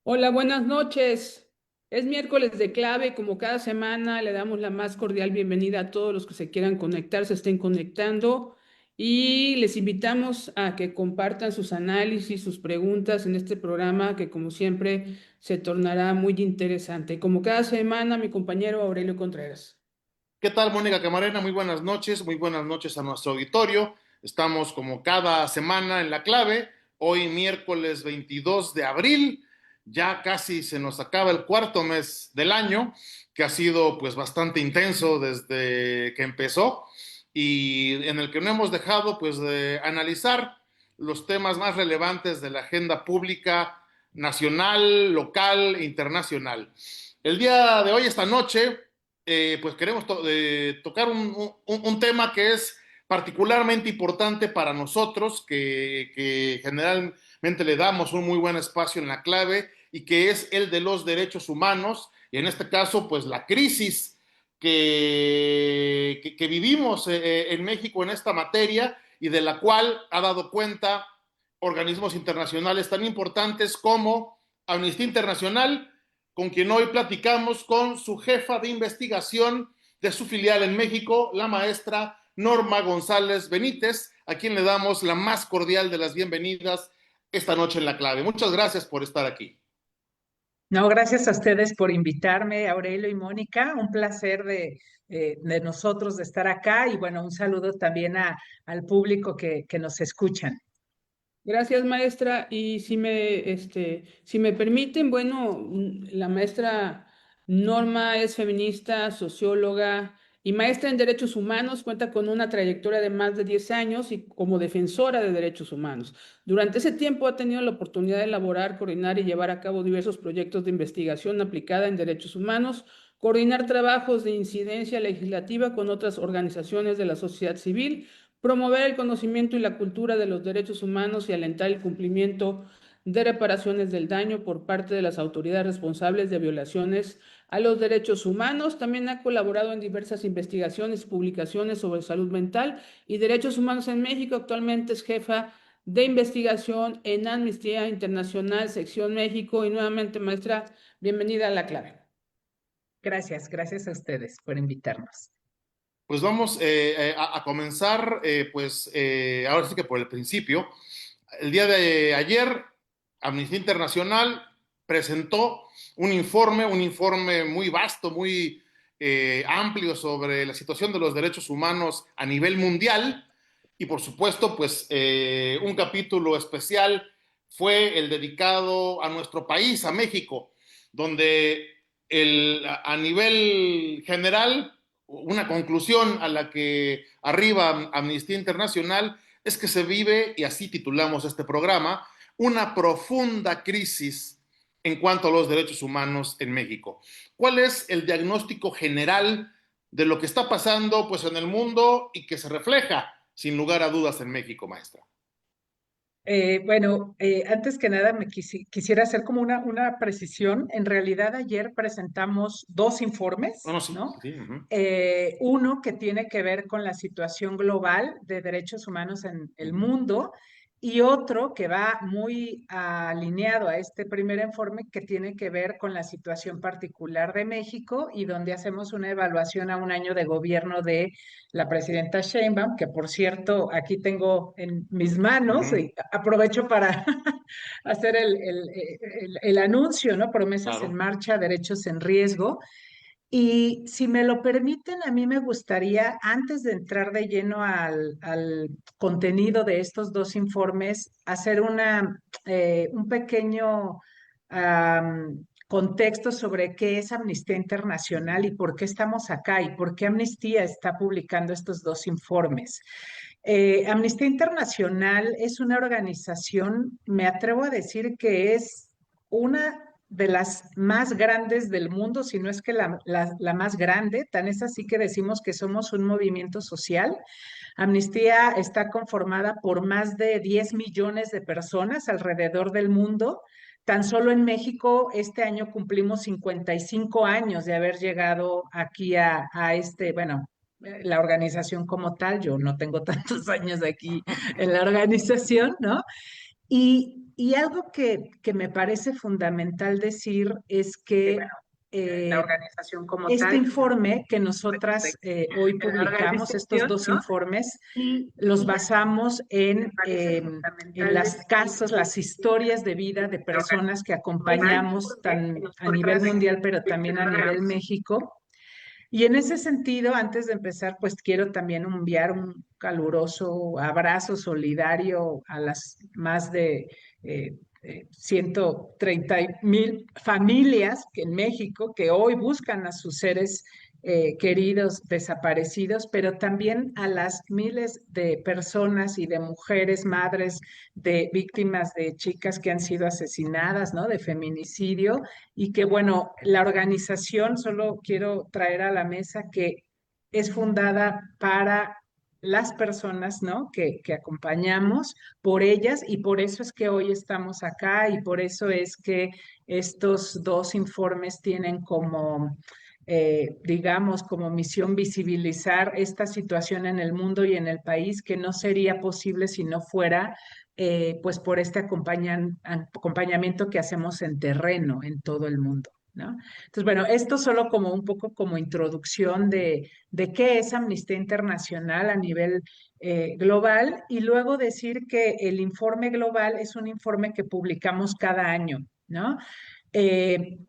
Hola, buenas noches. Es miércoles de clave y como cada semana le damos la más cordial bienvenida a todos los que se quieran conectar, se estén conectando y les invitamos a que compartan sus análisis, sus preguntas en este programa que como siempre se tornará muy interesante. Como cada semana, mi compañero Aurelio Contreras. ¿Qué tal, Mónica Camarena? Muy buenas noches a nuestro auditorio. Estamos como cada semana en la clave. Hoy miércoles 22 de abril, ya casi se nos acaba el cuarto mes del año, que ha sido pues bastante intenso desde que empezó y en el que no hemos dejado pues de analizar los temas más relevantes de la agenda pública nacional, local e internacional. El día de hoy, esta noche, pues queremos tocar un tema que es particularmente importante para nosotros, que generalmente le damos un muy buen espacio en la clave, y que es el de los derechos humanos, y en este caso, pues la crisis que vivimos en México en esta materia, y de la cual ha dado cuenta organismos internacionales tan importantes como Amnistía Internacional, con quien hoy platicamos con su jefa de investigación de su filial en México, la maestra Norma González Benítez, a quien le damos la más cordial de las bienvenidas esta noche en la clave. Muchas gracias por estar aquí. No, gracias a ustedes por invitarme, Aurelio y Mónica. Un placer de nosotros de estar acá y bueno, un saludo también al público que nos escuchan. Gracias, maestra. Y si me permiten, bueno, la maestra Norma es feminista, socióloga y maestra en derechos humanos. Cuenta con una trayectoria de más de 10 años y como defensora de derechos humanos. Durante ese tiempo ha tenido la oportunidad de elaborar, coordinar y llevar a cabo diversos proyectos de investigación aplicada en derechos humanos, coordinar trabajos de incidencia legislativa con otras organizaciones de la sociedad civil, promover el conocimiento y la cultura de los derechos humanos y alentar el cumplimiento de reparaciones del daño por parte de las autoridades responsables de violaciones a los derechos humanos. También ha colaborado en diversas investigaciones y publicaciones sobre salud mental y derechos humanos en México. Actualmente es jefa de investigación en Amnistía Internacional, Sección México. Y nuevamente, maestra, bienvenida a la clave. Gracias, gracias a ustedes por invitarnos. Pues vamos a comenzar, ahora sí que por el principio. El día de ayer, Amnistía Internacional presentó un informe muy vasto, muy amplio sobre la situación de los derechos humanos a nivel mundial, y por supuesto, un capítulo especial fue el dedicado a nuestro país, a México, donde a nivel general, una conclusión a la que arriba Amnistía Internacional es que se vive, y así titulamos este programa, una profunda crisis en cuanto a los derechos humanos en México. ¿Cuál es el diagnóstico general de lo que está pasando pues, en el mundo y que se refleja, sin lugar a dudas, en México, maestra? Antes que nada quisiera hacer como una precisión. En realidad ayer presentamos dos informes, Bueno, sí, ¿no? sí. Uh-huh. Uno que tiene que ver con la situación global de derechos humanos en el Uh-huh. mundo y otro que va muy alineado a este primer informe que tiene que ver con la situación particular de México y donde hacemos una evaluación a un año de gobierno de la presidenta Sheinbaum, que por cierto aquí tengo en mis manos, Uh-huh. y aprovecho para hacer el anuncio, ¿no? Promesas en Claro. marcha, derechos en riesgo. Y si me lo permiten, a mí me gustaría, antes de entrar de lleno al contenido de estos dos informes, hacer un pequeño contexto sobre qué es Amnistía Internacional y por qué estamos acá y por qué Amnistía está publicando estos dos informes. Amnistía Internacional es una organización, me atrevo a decir que es una de las más grandes del mundo, si no es que la más grande. Tan es así que decimos que somos un movimiento social. Amnistía está conformada por más de 10 millones de personas alrededor del mundo. Tan solo en México este año cumplimos 55 años de haber llegado aquí bueno, la organización como tal. Yo no tengo tantos años aquí en la organización, ¿no? Y algo que me parece fundamental decir es que La eh, organización como este tal, informe que nosotras hoy la publicamos, estos organización, dos ¿no? informes, Y los basamos me parece en fundamental las decir casos, las historias de vida de la personas que organización acompañamos que a nivel nosotras mundial, pero también a nivel logramos. México. Y en ese sentido, antes de empezar, pues quiero también enviar un caluroso abrazo solidario a las más de 130,000 familias que en México que hoy buscan a sus seres queridos desaparecidos, pero también a las miles de personas y de mujeres, madres de víctimas de chicas que han sido asesinadas, ¿no? De feminicidio y que bueno, la organización, solo quiero traer a la mesa que es fundada para las personas, ¿no? Que acompañamos por ellas y por eso es que hoy estamos acá y por eso es que estos dos informes tienen como, digamos, como misión visibilizar esta situación en el mundo y en el país que no sería posible si no fuera pues por este acompañamiento que hacemos en terreno en todo el mundo, ¿no? Entonces, bueno, esto solo como un poco como introducción de qué es Amnistía Internacional a nivel global y luego decir que el informe global es un informe que publicamos cada año, ¿no?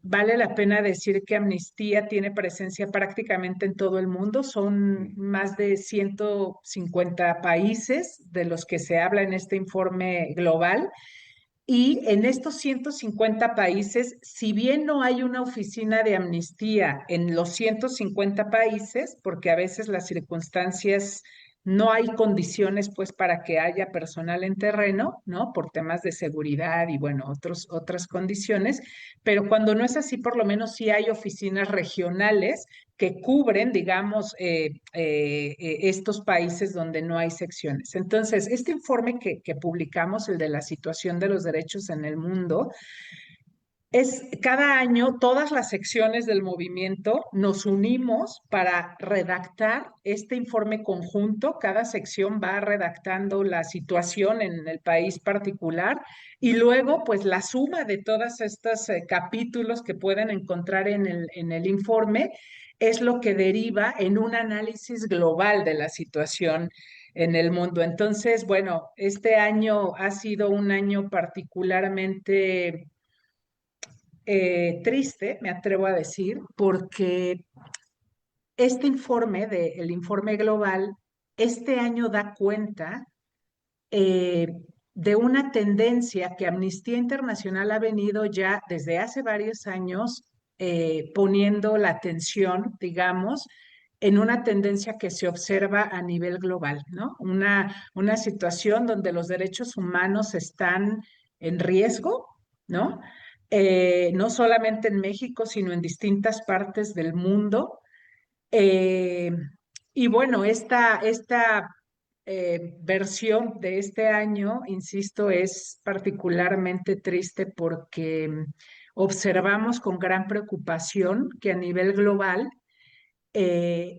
Vale la pena decir que Amnistía tiene presencia prácticamente en todo el mundo. Son más de 150 países de los que se habla en este informe global. Y en estos 150 países, si bien no hay una oficina de amnistía en los 150 países, porque a veces las circunstancias no hay condiciones pues para que haya personal en terreno, ¿no? Por temas de seguridad y bueno, otras condiciones, pero cuando no es así, por lo menos sí hay oficinas regionales que cubren, digamos, estos países donde no hay secciones. Entonces, este informe que publicamos, el de la situación de los derechos en el mundo, es cada año todas las secciones del movimiento nos unimos para redactar este informe conjunto. Cada sección va redactando la situación en el país particular y luego pues la suma de todos estos capítulos que pueden encontrar en el informe es lo que deriva en un análisis global de la situación en el mundo. Entonces, bueno, este año ha sido un año particularmente triste, me atrevo a decir, porque este informe, el informe global, este año da cuenta eh, de una tendencia que Amnistía Internacional ha venido ya desde hace varios años poniendo la atención, digamos, en una tendencia que se observa a nivel global, ¿no? Una situación donde los derechos humanos están en riesgo, ¿no? No solamente en México, sino en distintas partes del mundo. Eh, y bueno, esta versión de este año, insisto, es particularmente triste porque observamos con gran preocupación que a nivel global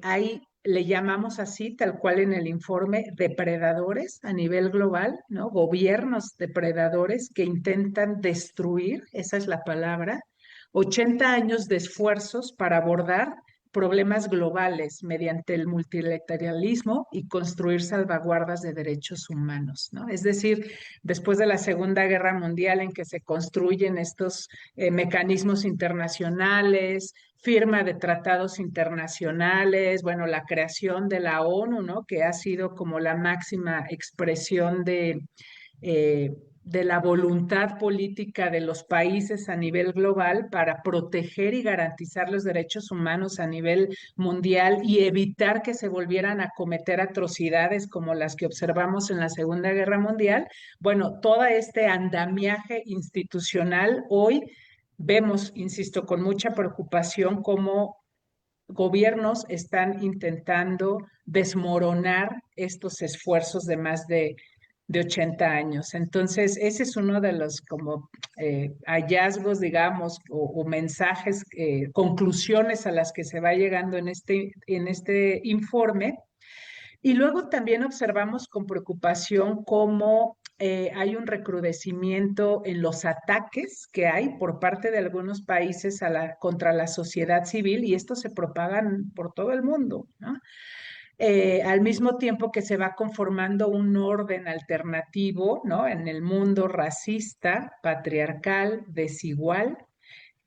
hay, le llamamos así, tal cual en el informe, depredadores a nivel global, ¿no? Gobiernos depredadores que intentan destruir, esa es la palabra, 80 años de esfuerzos para abordar problemas globales mediante el multilateralismo y construir salvaguardas de derechos humanos, ¿no? Es decir, después de la Segunda Guerra Mundial en que se construyen estos mecanismos internacionales, firma de tratados internacionales, bueno, la creación de la ONU, ¿no? Que ha sido como la máxima expresión eh, de la voluntad política de los países a nivel global para proteger y garantizar los derechos humanos a nivel mundial y evitar que se volvieran a cometer atrocidades como las que observamos en la Segunda Guerra Mundial. Bueno, todo este andamiaje institucional hoy vemos, insisto, con mucha preocupación cómo gobiernos están intentando desmoronar estos esfuerzos de más de 80 años. Entonces, ese es uno de los como hallazgos, digamos, o mensajes, conclusiones a las que se va llegando en este informe. Y luego también observamos con preocupación cómo hay un recrudecimiento en los ataques que hay por parte de algunos países contra la sociedad civil y estos se propagan por todo el mundo, ¿no? Al mismo tiempo que se va conformando un orden alternativo, ¿no? En el mundo racista, patriarcal, desigual,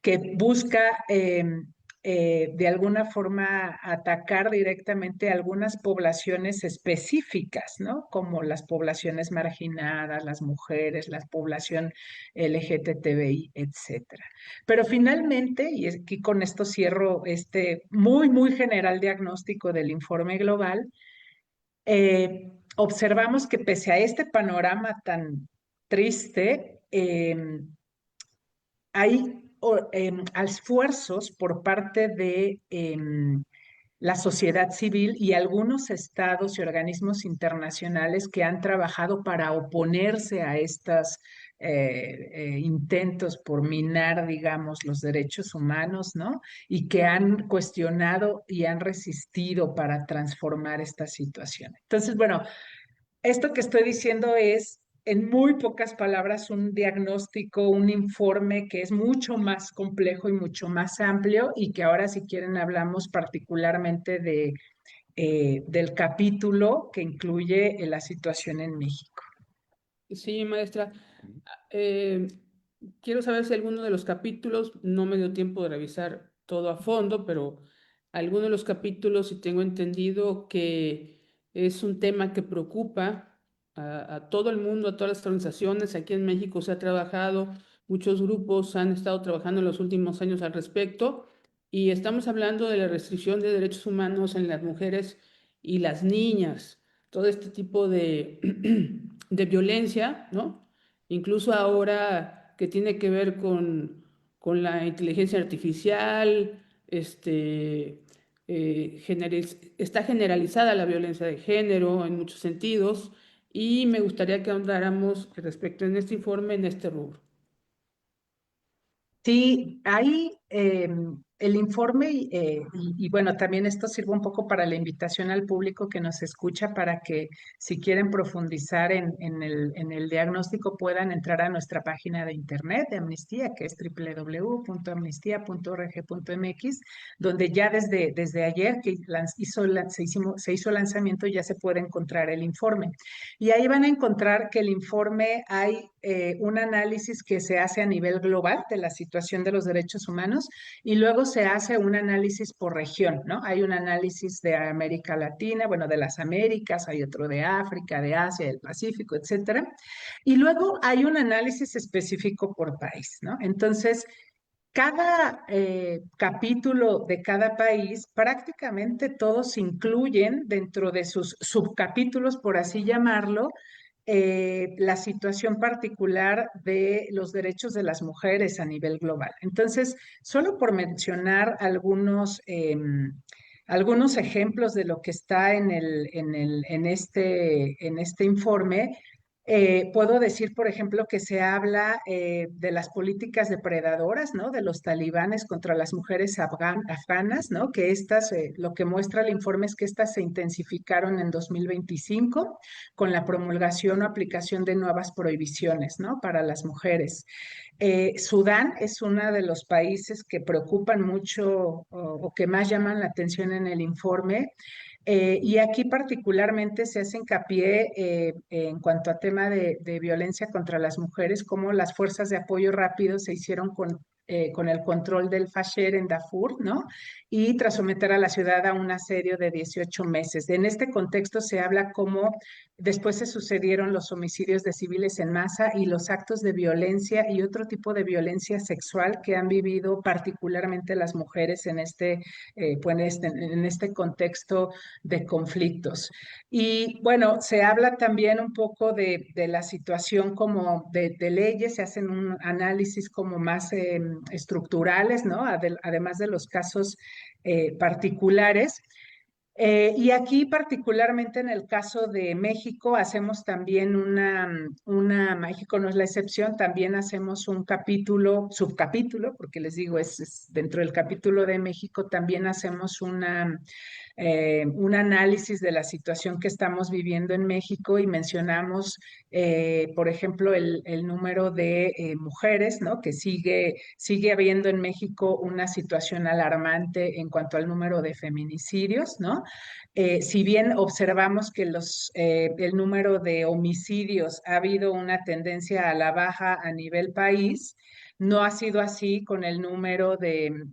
que busca de alguna forma atacar directamente a algunas poblaciones específicas, ¿no? Como las poblaciones marginadas, las mujeres, la población LGTBI, etcétera. Pero finalmente, y aquí con esto cierro este muy, muy general diagnóstico del informe global, observamos que pese a este panorama tan triste, hay esfuerzos por parte de la sociedad civil y algunos estados y organismos internacionales que han trabajado para oponerse a estos intentos por minar, digamos, los derechos humanos, ¿no? Y que han cuestionado y han resistido para transformar esta situación. Entonces, bueno, esto que estoy diciendo es, en muy pocas palabras, un diagnóstico, un informe que es mucho más complejo y mucho más amplio y que ahora, si quieren, hablamos particularmente del capítulo que incluye la situación en México. Sí, maestra. Eh, quiero saber si alguno de los capítulos, no me dio tiempo de revisar todo a fondo, pero alguno de los capítulos, si tengo entendido que es un tema que preocupa a todo el mundo, a todas las organizaciones. Aquí en México se ha trabajado, muchos grupos han estado trabajando en los últimos años al respecto, y estamos hablando de la restricción de derechos humanos en las mujeres y las niñas, todo este tipo de, de violencia, ¿no? Incluso ahora que tiene que ver con la inteligencia artificial, está generalizada la violencia de género en muchos sentidos, y me gustaría que ahondáramos respecto en este informe, en este rubro. Sí, hay el informe y bueno, también esto sirve un poco para la invitación al público que nos escucha para que si quieren profundizar en el diagnóstico puedan entrar a nuestra página de internet de Amnistía, que es www.amnistia.org.mx, donde ya desde ayer que se hizo lanzamiento ya se puede encontrar el informe. Y ahí van a encontrar que el informe hay un análisis que se hace a nivel global de la situación de los derechos humanos y luego se hace un análisis por región, ¿no? Hay un análisis de América Latina, bueno, de las Américas, hay otro de África, de Asia, del Pacífico, etcétera. Y luego hay un análisis específico por país, ¿no? Entonces, cada capítulo de cada país, prácticamente todos incluyen dentro de sus subcapítulos, por así llamarlo, la situación particular de los derechos de las mujeres a nivel global. Entonces, solo por mencionar algunos ejemplos de lo que está en este informe, puedo decir, por ejemplo, que se habla de las políticas depredadoras, ¿no? De los talibanes contra las mujeres afganas, ¿no? Que estas, lo que muestra el informe es que estas se intensificaron en 2025 con la promulgación o aplicación de nuevas prohibiciones, ¿no? Para las mujeres. Sudán es uno de los países que preocupan mucho o que más llaman la atención en el informe. Y aquí particularmente se hace hincapié en cuanto a tema de violencia contra las mujeres, cómo las fuerzas de apoyo rápido se hicieron con el control del Fasher en Darfur, ¿no? Y tras someter a la ciudad a un asedio de 18 meses. En este contexto se habla cómo después se sucedieron los homicidios de civiles en masa y los actos de violencia y otro tipo de violencia sexual que han vivido particularmente las mujeres en este contexto de conflictos. Y bueno, se habla también un poco de la situación como de leyes, se hacen un análisis como más estructurales, ¿no? Además de los casos particulares. Y aquí, particularmente en el caso de México, hacemos también México no es la excepción, también hacemos un capítulo, subcapítulo, porque les digo, es dentro del capítulo de México, también hacemos un análisis de la situación que estamos viviendo en México y mencionamos, por ejemplo, el número de mujeres, ¿no? Que sigue habiendo en México una situación alarmante en cuanto al número de feminicidios, ¿no? Si bien observamos que el número de homicidios ha habido una tendencia a la baja a nivel país, no ha sido así con el número de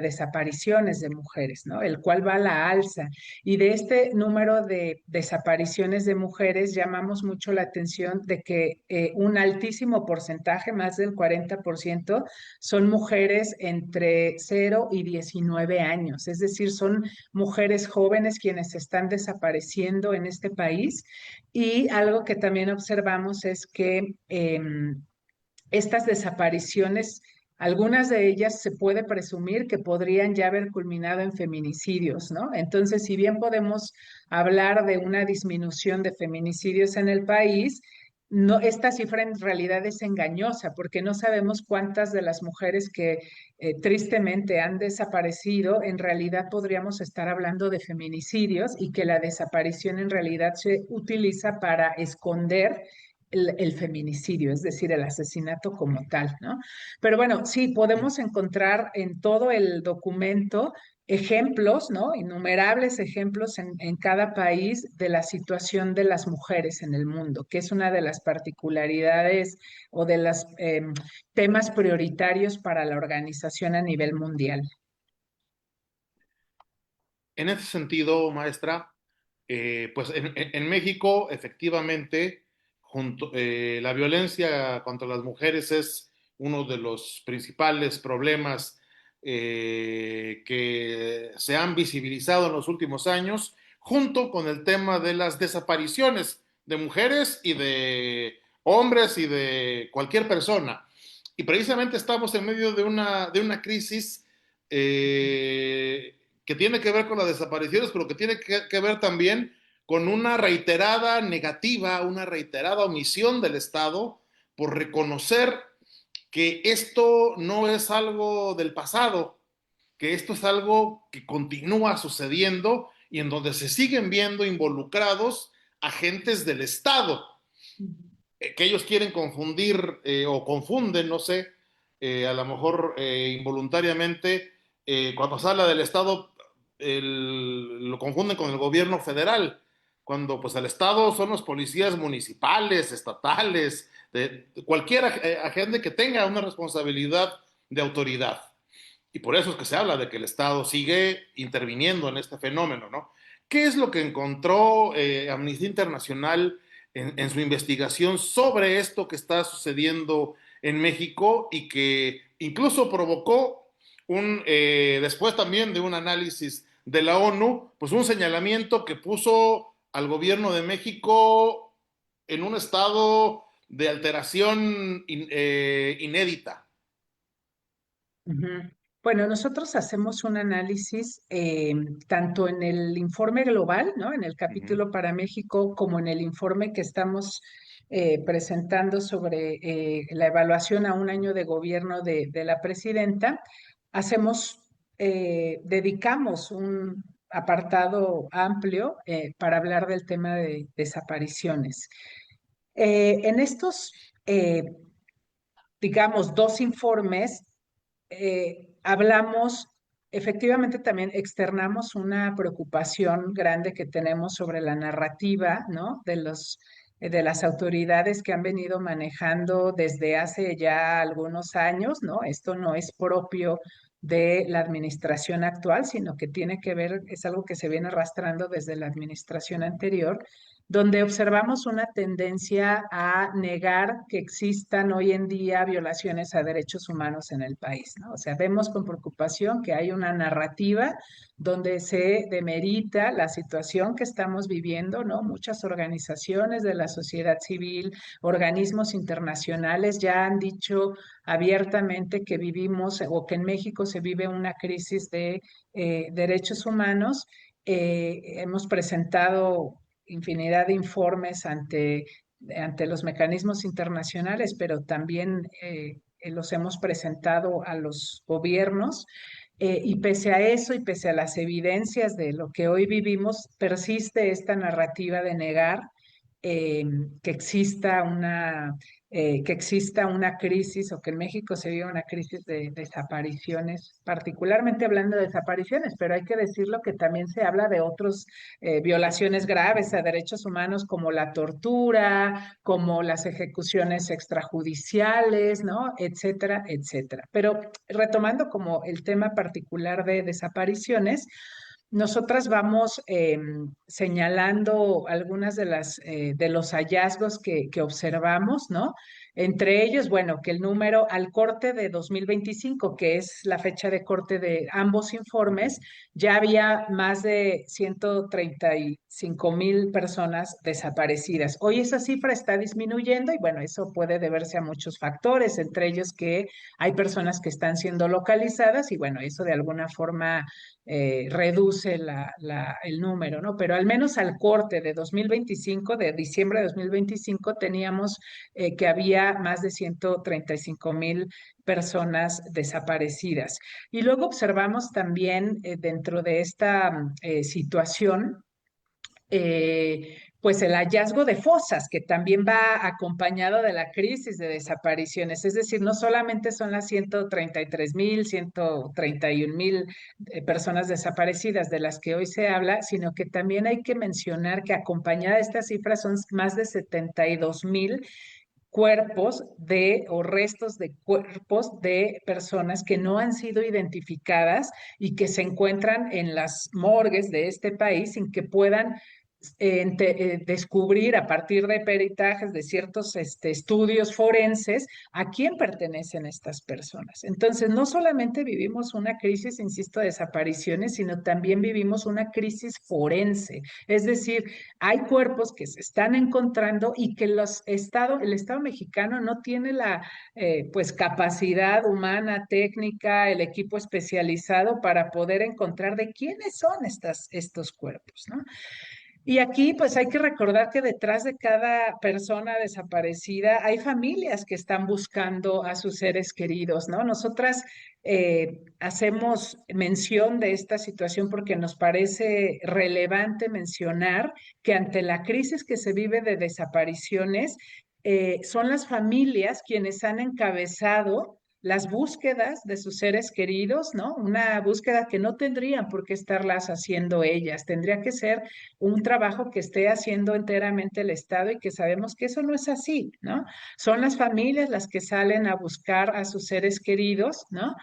desapariciones de mujeres, ¿no? El cual va a la alza. Y de este número de desapariciones de mujeres llamamos mucho la atención de que un altísimo porcentaje, más del 40%, son mujeres entre 0 y 19 años, es decir, son mujeres jóvenes quienes están desapareciendo en este país. Y algo que también observamos es que estas desapariciones, algunas de ellas se puede presumir que podrían ya haber culminado en feminicidios, ¿no? Entonces, si bien podemos hablar de una disminución de feminicidios en el país, no, esta cifra en realidad es engañosa porque no sabemos cuántas de las mujeres que tristemente han desaparecido, en realidad podríamos estar hablando de feminicidios y que la desaparición en realidad se utiliza para esconder el feminicidio, es decir, el asesinato como tal, ¿no? Pero bueno, sí, podemos encontrar en todo el documento ejemplos, ¿no? Innumerables ejemplos en cada país de la situación de las mujeres en el mundo, que es una de las particularidades o de los temas prioritarios para la organización a nivel mundial. En ese sentido, maestra, pues en México, efectivamente, la violencia contra las mujeres es uno de los principales problemas que se han visibilizado en los últimos años, junto con el tema de las desapariciones de mujeres y de hombres y de cualquier persona. Y precisamente estamos en medio de una crisis que tiene que ver con las desapariciones, pero que tiene que ver también con una reiterada negativa, una reiterada omisión del Estado por reconocer que esto no es algo del pasado, que esto es algo que continúa sucediendo y en donde se siguen viendo involucrados agentes del Estado, que ellos quieren confundir o confunden, no sé, a lo mejor involuntariamente, cuando se habla del Estado, lo confunden con el gobierno federal, cuando pues el Estado son los policías municipales, estatales, de cualquier agente que tenga una responsabilidad de autoridad. Y por eso es que se habla de que el Estado sigue interviniendo en este fenómeno, ¿no? ¿Qué es lo que encontró Amnistía Internacional en su investigación sobre esto que está sucediendo en México y que incluso provocó después también de un análisis de la ONU, pues un señalamiento que puso al gobierno de México en un estado de alteración inédita? Ujú. Bueno, nosotros hacemos un análisis tanto en el informe global, ¿no? En el Uh -huh. capítulo para México, como en el informe que estamos presentando sobre la evaluación a un año de gobierno de la presidenta. Dedicamos un apartado amplio para hablar del tema de desapariciones. En estos digamos, dos informes, hablamos, efectivamente también externamos una preocupación grande que tenemos sobre la narrativa, ¿no? De las autoridades que han venido manejando desde hace ya algunos años, ¿no? Esto no es propio de la administración actual, sino que tiene que ver, es algo que se viene arrastrando desde la administración anterior, donde observamos una tendencia a negar que existan hoy en día violaciones a derechos humanos en el país, ¿no? O sea, vemos con preocupación que hay una narrativa donde se demerita la situación que estamos viviendo, ¿no? Muchas organizaciones de la sociedad civil, organismos internacionales ya han dicho abiertamente que vivimos o que en México se vive una crisis de derechos humanos. Hemos presentado infinidad de informes ante los mecanismos internacionales, pero también los hemos presentado a los gobiernos. Y pese a eso y pese a las evidencias de lo que hoy vivimos, persiste esta narrativa de negar eh, que exista que exista una crisis o que en México se viva una crisis de desapariciones, particularmente hablando de desapariciones, pero hay que decirlo que también se habla de otras violaciones graves a derechos humanos como la tortura, como las ejecuciones extrajudiciales, ¿no? Etcétera, etcétera. Pero retomando como el tema particular de desapariciones, nosotras vamos señalando algunas de los hallazgos que observamos, ¿no? Entre ellos, bueno, que el número al corte de 2025, que es la fecha de corte de ambos informes, ya había más de 135,000 personas desaparecidas. Hoy esa cifra está disminuyendo y bueno, eso puede deberse a muchos factores, entre ellos que hay personas que están siendo localizadas y bueno, eso de alguna forma reduce el número, ¿no? Pero al menos al corte de 2025, de diciembre de 2025, teníamos que había más de 135,000 personas desaparecidas. Y luego observamos también dentro de esta situación, pues el hallazgo de fosas, que también va acompañado de la crisis de desapariciones. Es decir, no solamente son las 133,000, 131,000 personas desaparecidas de las que hoy se habla, sino que también hay que mencionar que acompañada de estas cifras son más de 72,000 cuerpos o restos de cuerpos de personas que no han sido identificadas y que se encuentran en las morgues de este país sin que puedan descubrir a partir de peritajes de ciertos estudios forenses a quién pertenecen estas personas. Entonces, no solamente vivimos una crisis, insisto, de desapariciones, sino también vivimos una crisis forense. Es decir, hay cuerpos que se están encontrando y que el Estado mexicano no tiene la pues capacidad humana, técnica, el equipo especializado para poder encontrar de quiénes son estos cuerpos, ¿no? Y aquí pues hay que recordar que detrás de cada persona desaparecida hay familias que están buscando a sus seres queridos, ¿no? Nosotras hacemos mención de esta situación porque nos parece relevante mencionar que ante la crisis que se vive de desapariciones, son las familias quienes han encabezado las búsquedas de sus seres queridos, ¿no? Una búsqueda que no tendrían por qué estarlas haciendo ellas, tendría que ser un trabajo que esté haciendo enteramente el Estado y que sabemos que eso no es así, ¿no? Son las familias las que salen a buscar a sus seres queridos, ¿no?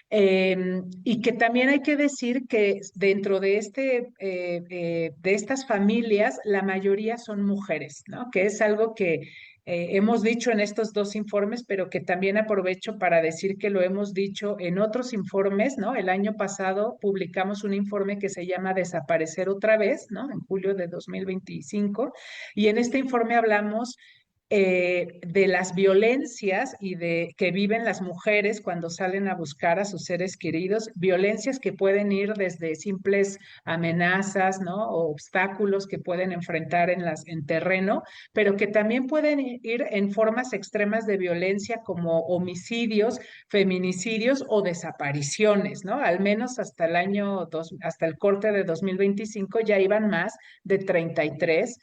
Y que también hay que decir que dentro de estas familias, la mayoría son mujeres, ¿no? Que es algo que hemos dicho en estos dos informes, pero que también aprovecho para decir que lo hemos dicho en otros informes, ¿no? El año pasado publicamos un informe que se llama Desaparecer otra vez, ¿no? En julio de 2025, y en este informe hablamos de las violencias y de que viven las mujeres cuando salen a buscar a sus seres queridos, violencias que pueden ir desde simples amenazas, ¿no? O obstáculos que pueden enfrentar en terreno, pero que también pueden ir en formas extremas de violencia como homicidios, feminicidios o desapariciones, ¿no? Al menos hasta el corte de 2025 ya iban más de 33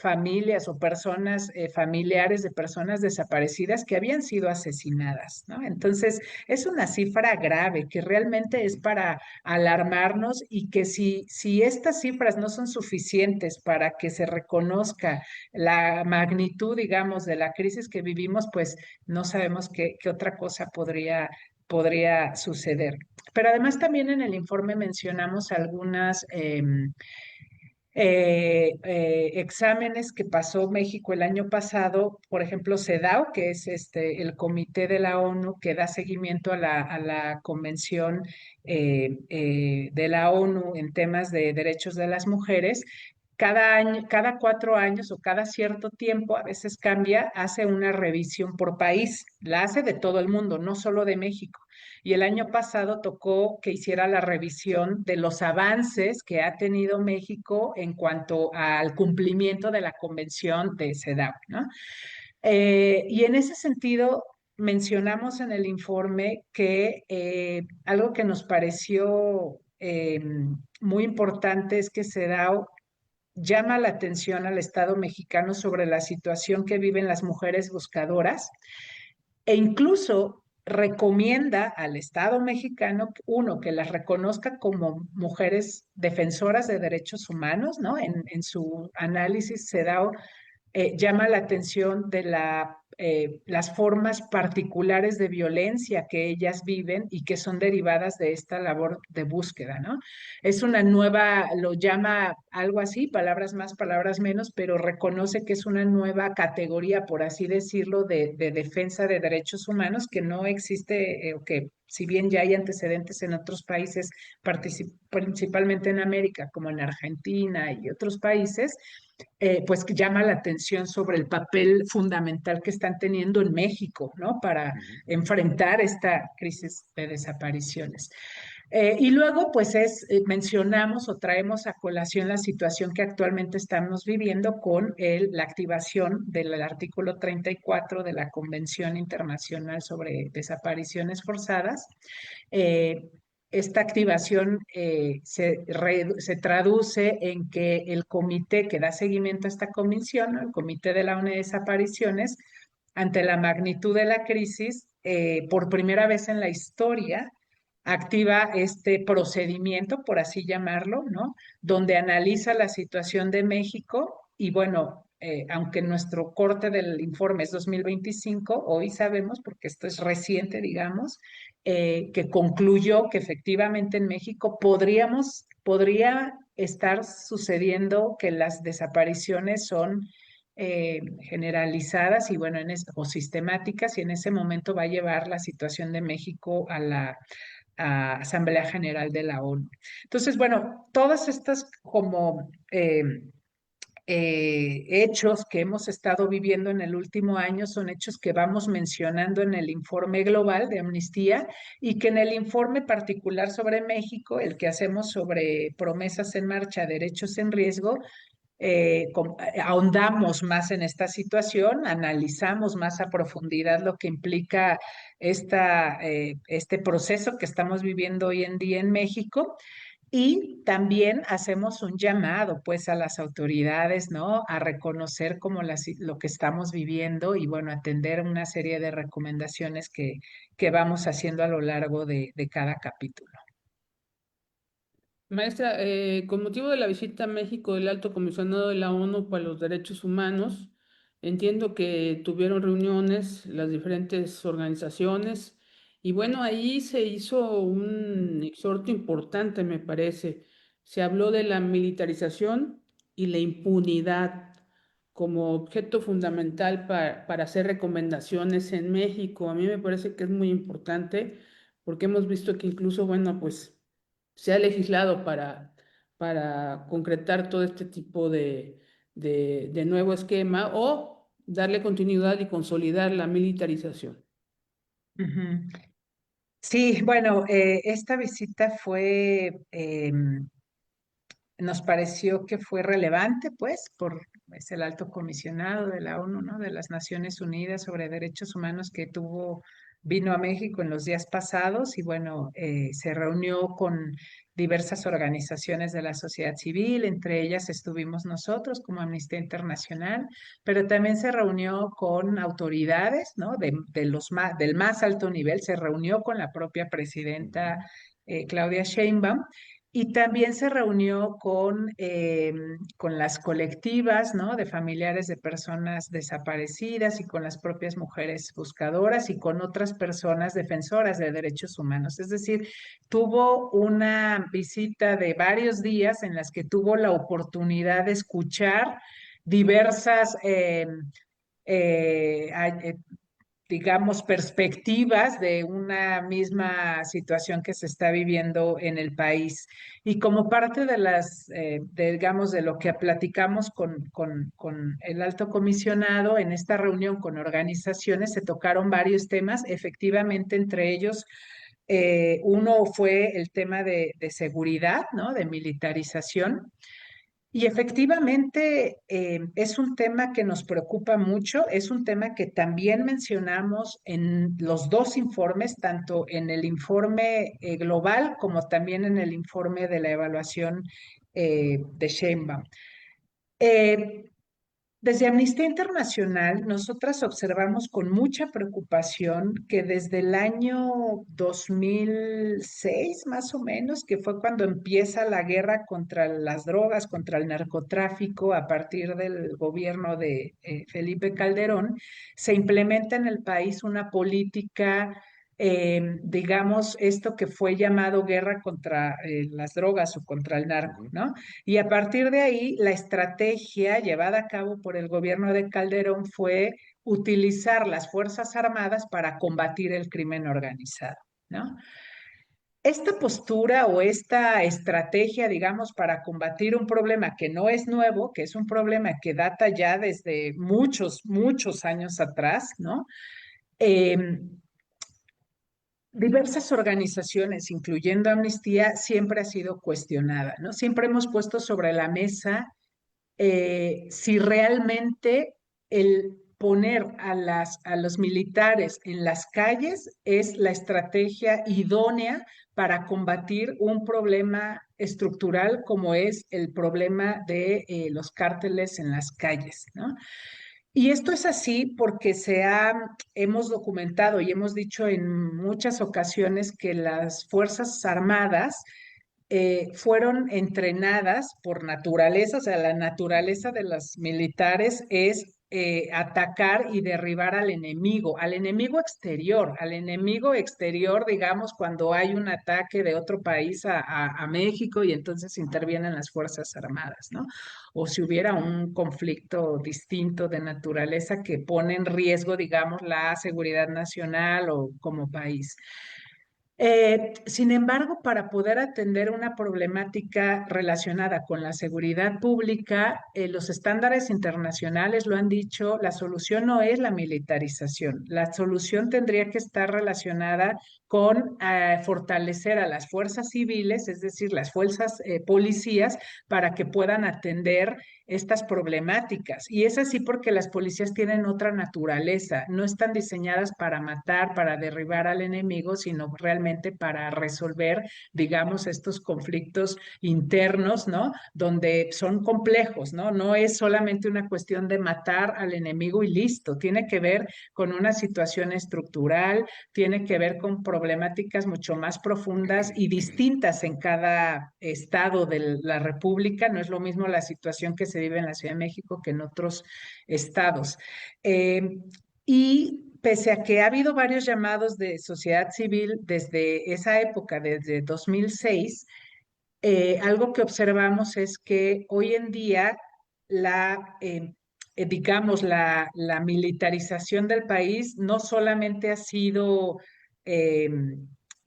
familias o personas, familiares de personas desaparecidas que habían sido asesinadas, ¿no? Entonces, es una cifra grave que realmente es para alarmarnos y que si estas cifras no son suficientes para que se reconozca la magnitud, digamos, de la crisis que vivimos, pues no sabemos qué otra cosa podría suceder. Pero además también en el informe mencionamos algunas exámenes que pasó México el año pasado, por ejemplo, CEDAW, que es el comité de la ONU que da seguimiento a la Convención de la ONU en temas de derechos de las mujeres. Cada año, cada 4 años o cada cierto tiempo, a veces cambia, hace una revisión por país. La hace de todo el mundo, no solo de México. Y el año pasado tocó que hiciera la revisión de los avances que ha tenido México en cuanto al cumplimiento de la Convención de CEDAW, ¿no? Y en ese sentido, mencionamos en el informe que algo que nos pareció muy importante es que CEDAW llama la atención al Estado mexicano sobre la situación que viven las mujeres buscadoras e incluso recomienda al Estado mexicano, uno, que las reconozca como mujeres defensoras de derechos humanos, ¿no? En su análisis se da llama la atención de las formas particulares de violencia que ellas viven y que son derivadas de esta labor de búsqueda, ¿no? Es una nueva, lo llama algo así, palabras más, palabras menos, pero reconoce que es una nueva categoría, por así decirlo, de defensa de derechos humanos que no existe, o que si bien ya hay antecedentes en otros países, principalmente en América, como en Argentina y otros países, pues que llama la atención sobre el papel fundamental que están teniendo en México, ¿no? Para Ujú. enfrentar esta crisis de desapariciones. Y luego, pues mencionamos o traemos a colación la situación que actualmente estamos viviendo con la activación del artículo 34 de la Convención Internacional sobre Desapariciones Forzadas. Eh, Esta activación se traduce en que el comité que da seguimiento a esta convención, ¿no? El Comité de la ONU de Desapariciones, ante la magnitud de la crisis, por primera vez en la historia, activa este procedimiento, por así llamarlo, ¿no? Donde analiza la situación de México y bueno, aunque nuestro corte del informe es 2025, hoy sabemos, porque esto es reciente, digamos, que concluyó que efectivamente en México podría estar sucediendo que las desapariciones son generalizadas y bueno, o sistemáticas, y en ese momento va a llevar la situación de México a la Asamblea General de la ONU. Entonces, bueno, todas estas como hechos que hemos estado viviendo en el último año son hechos que vamos mencionando en el informe global de Amnistía y que en el informe particular sobre México, el que hacemos sobre promesas en marcha, derechos en riesgo, ahondamos más en esta situación, analizamos más a profundidad lo que implica este proceso que estamos viviendo hoy en día en México. Y también hacemos un llamado, pues, a las autoridades, ¿no? A reconocer como lo que estamos viviendo y, bueno, atender una serie de recomendaciones que vamos haciendo a lo largo de cada capítulo. Maestra, con motivo de la visita a México del Alto Comisionado de la ONU para los Derechos Humanos, entiendo que tuvieron reuniones las diferentes organizaciones y bueno, ahí se hizo un exhorto importante, me parece. Se habló de la militarización y la impunidad como objeto fundamental para hacer recomendaciones en México. A mí me parece que es muy importante porque hemos visto que incluso, bueno, pues se ha legislado para concretar todo este tipo de nuevo esquema o darle continuidad y consolidar la militarización. Ujú. Sí, bueno, esta visita nos pareció que fue relevante, pues, es el alto comisionado de la ONU, ¿no? De las Naciones Unidas sobre Derechos Humanos que vino a México en los días pasados y bueno, se reunió con diversas organizaciones de la sociedad civil, entre ellas estuvimos nosotros como Amnistía Internacional, pero también se reunió con autoridades, ¿no? Del más alto nivel, se reunió con la propia presidenta Claudia Sheinbaum Y también se reunió con las colectivas, ¿no? De familiares de personas desaparecidas y con las propias mujeres buscadoras y con otras personas defensoras de derechos humanos. Es decir, tuvo una visita de varios días en las que tuvo la oportunidad de escuchar diversas eh, eh, digamos, perspectivas de una misma situación que se está viviendo en el país. Y como parte de digamos, de lo que platicamos con el alto comisionado en esta reunión con organizaciones, se tocaron varios temas, efectivamente, entre ellos. Uno fue el tema de seguridad, ¿no? De militarización. Y efectivamente es un tema que nos preocupa mucho, es un tema que también mencionamos en los dos informes, tanto en el informe global como también en el informe de la evaluación de Sheinbaum. Eh, Desde Amnistía Internacional, nosotras observamos con mucha preocupación que desde el año 2006, más o menos, que fue cuando empieza la guerra contra las drogas, contra el narcotráfico, a partir del gobierno de Felipe Calderón, se implementa en el país una política, digamos, esto que fue llamado guerra contra las drogas o contra el narco, Ujú. ¿no? Y a partir de ahí, la estrategia llevada a cabo por el gobierno de Calderón fue utilizar las Fuerzas Armadas para combatir el crimen organizado, ¿no? Esta postura o esta estrategia, digamos, para combatir un problema que no es nuevo, que es un problema que data ya desde muchos, muchos años atrás, ¿no? Eh, Diversas organizaciones, incluyendo Amnistía, siempre ha sido cuestionada, ¿no? Siempre hemos puesto sobre la mesa si realmente el poner a los militares en las calles es la estrategia idónea para combatir un problema estructural como es el problema de los cárteles en las calles, ¿no? Y esto es así porque hemos documentado y hemos dicho en muchas ocasiones que las Fuerzas Armadas fueron entrenadas por naturaleza, o sea, la naturaleza de los militares es atacar y derribar al enemigo exterior, digamos, cuando hay un ataque de otro país a México y entonces intervienen las Fuerzas Armadas, ¿no? O si hubiera un conflicto distinto de naturaleza que pone en riesgo, digamos, la seguridad nacional o como país. Sin embargo, para poder atender una problemática relacionada con la seguridad pública, los estándares internacionales lo han dicho, la solución no es la militarización, la solución tendría que estar relacionada con fortalecer a las fuerzas civiles, es decir, las fuerzas policías, para que puedan atender estas problemáticas. Y es así porque las policías tienen otra naturaleza, no están diseñadas para matar, para derribar al enemigo, sino realmente para resolver, digamos, estos conflictos internos, ¿no? Donde son complejos, ¿no? No es solamente una cuestión de matar al enemigo y listo, tiene que ver con una situación estructural, tiene que ver con problemáticas mucho más profundas y distintas en cada estado de la República. No es lo mismo la situación que se vive en la Ciudad de México que en otros estados. Eh, y pese a que ha habido varios llamados de sociedad civil desde esa época, desde 2006, algo que observamos es que hoy en día digamos, la militarización del país no solamente ha sido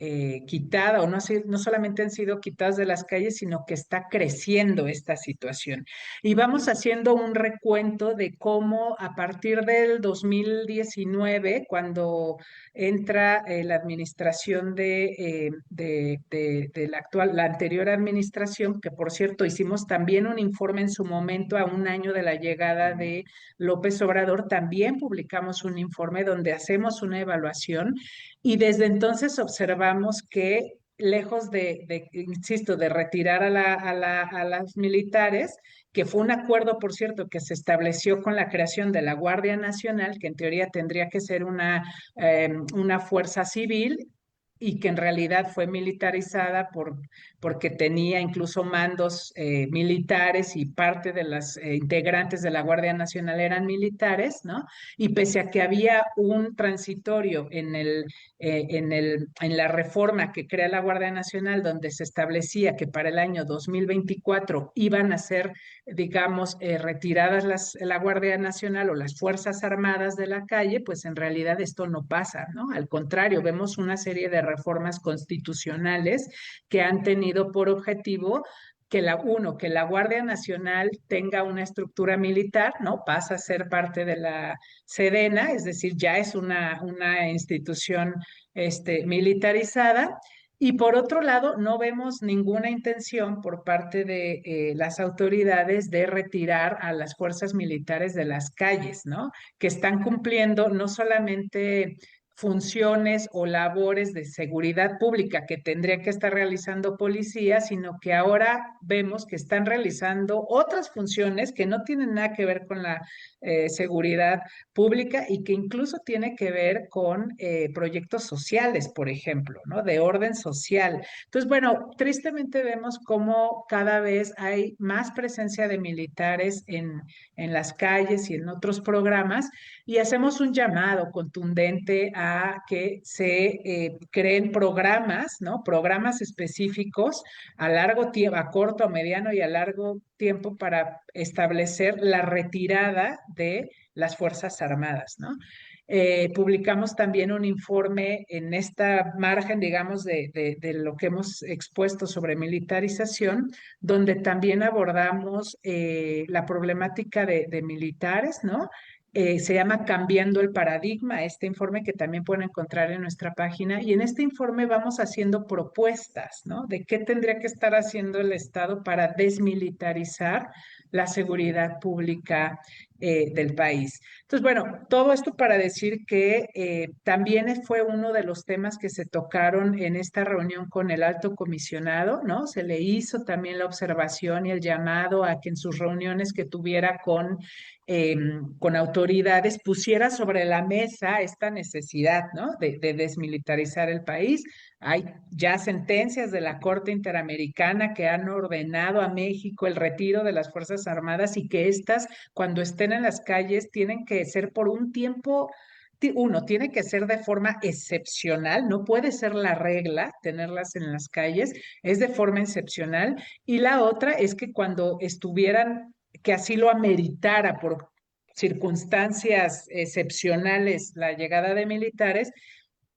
eh, quitada o no solamente han sido quitadas de las calles, sino que está creciendo esta situación. Y vamos haciendo un recuento de cómo a partir del 2019, cuando entra la administración de la anterior administración, que por cierto hicimos también un informe en su momento a un año de la llegada Ujú. de López Obrador, también publicamos un informe donde hacemos una evaluación y desde entonces observamos que lejos insisto, de retirar a las militares, que fue un acuerdo, por cierto, que se estableció con la creación de la Guardia Nacional, que en teoría tendría que ser una fuerza civil, y que en realidad fue militarizada porque tenía incluso mandos militares y parte de las integrantes de la Guardia Nacional eran militares, ¿no? Y pese a que había un transitorio en la reforma que crea la Guardia Nacional, donde se establecía que para el año 2024 iban a ser, digamos, retiradas la Guardia Nacional o las Fuerzas Armadas de la calle, pues en realidad esto no pasa, ¿no? Al contrario, vemos una serie de reformas constitucionales que han tenido por objetivo que la Guardia Nacional tenga una estructura militar, ¿no? Pasa a ser parte de la Sedena, es decir, ya es una institución militarizada. Y por otro lado, no vemos ninguna intención por parte de las autoridades de retirar a las fuerzas militares de las calles, ¿no? Que están cumpliendo no solamente funciones o labores de seguridad pública que tendría que estar realizando policía, sino que ahora vemos que están realizando otras funciones que no tienen nada que ver con la seguridad pública y que incluso tiene que ver con proyectos sociales, por ejemplo, ¿no? De orden social. Entonces, bueno, tristemente vemos cómo cada vez hay más presencia de militares en las calles y en otros programas y hacemos un llamado contundente a que se creen programas, ¿no? Programas específicos a largo tiempo, a corto, a mediano y a largo tiempo para establecer la retirada de las Fuerzas Armadas, ¿no? Publicamos también un informe en esta margen, digamos, de lo que hemos expuesto sobre militarización, donde también abordamos la problemática de militares, ¿no? Se llama Cambiando el Paradigma, este informe que también pueden encontrar en nuestra página. Y en este informe vamos haciendo propuestas, ¿no? De qué tendría que estar haciendo el Estado para desmilitarizar la seguridad pública del país. Entonces, bueno, todo esto para decir que también fue uno de los temas que se tocaron en esta reunión con el alto comisionado, ¿no? Se le hizo también la observación y el llamado a que en sus reuniones que tuviera con autoridades pusiera sobre la mesa esta necesidad, ¿no? De desmilitarizar el país. Hay ya sentencias de la Corte Interamericana que han ordenado a México el retiro de las Fuerzas Armadas y que éstas, cuando estén en las calles, tienen que ser por un tiempo. Uno, tiene que ser de forma excepcional, no puede ser la regla tenerlas en las calles, es de forma excepcional. Y la otra es que cuando estuvieran, que así lo ameritara por circunstancias excepcionales la llegada de militares,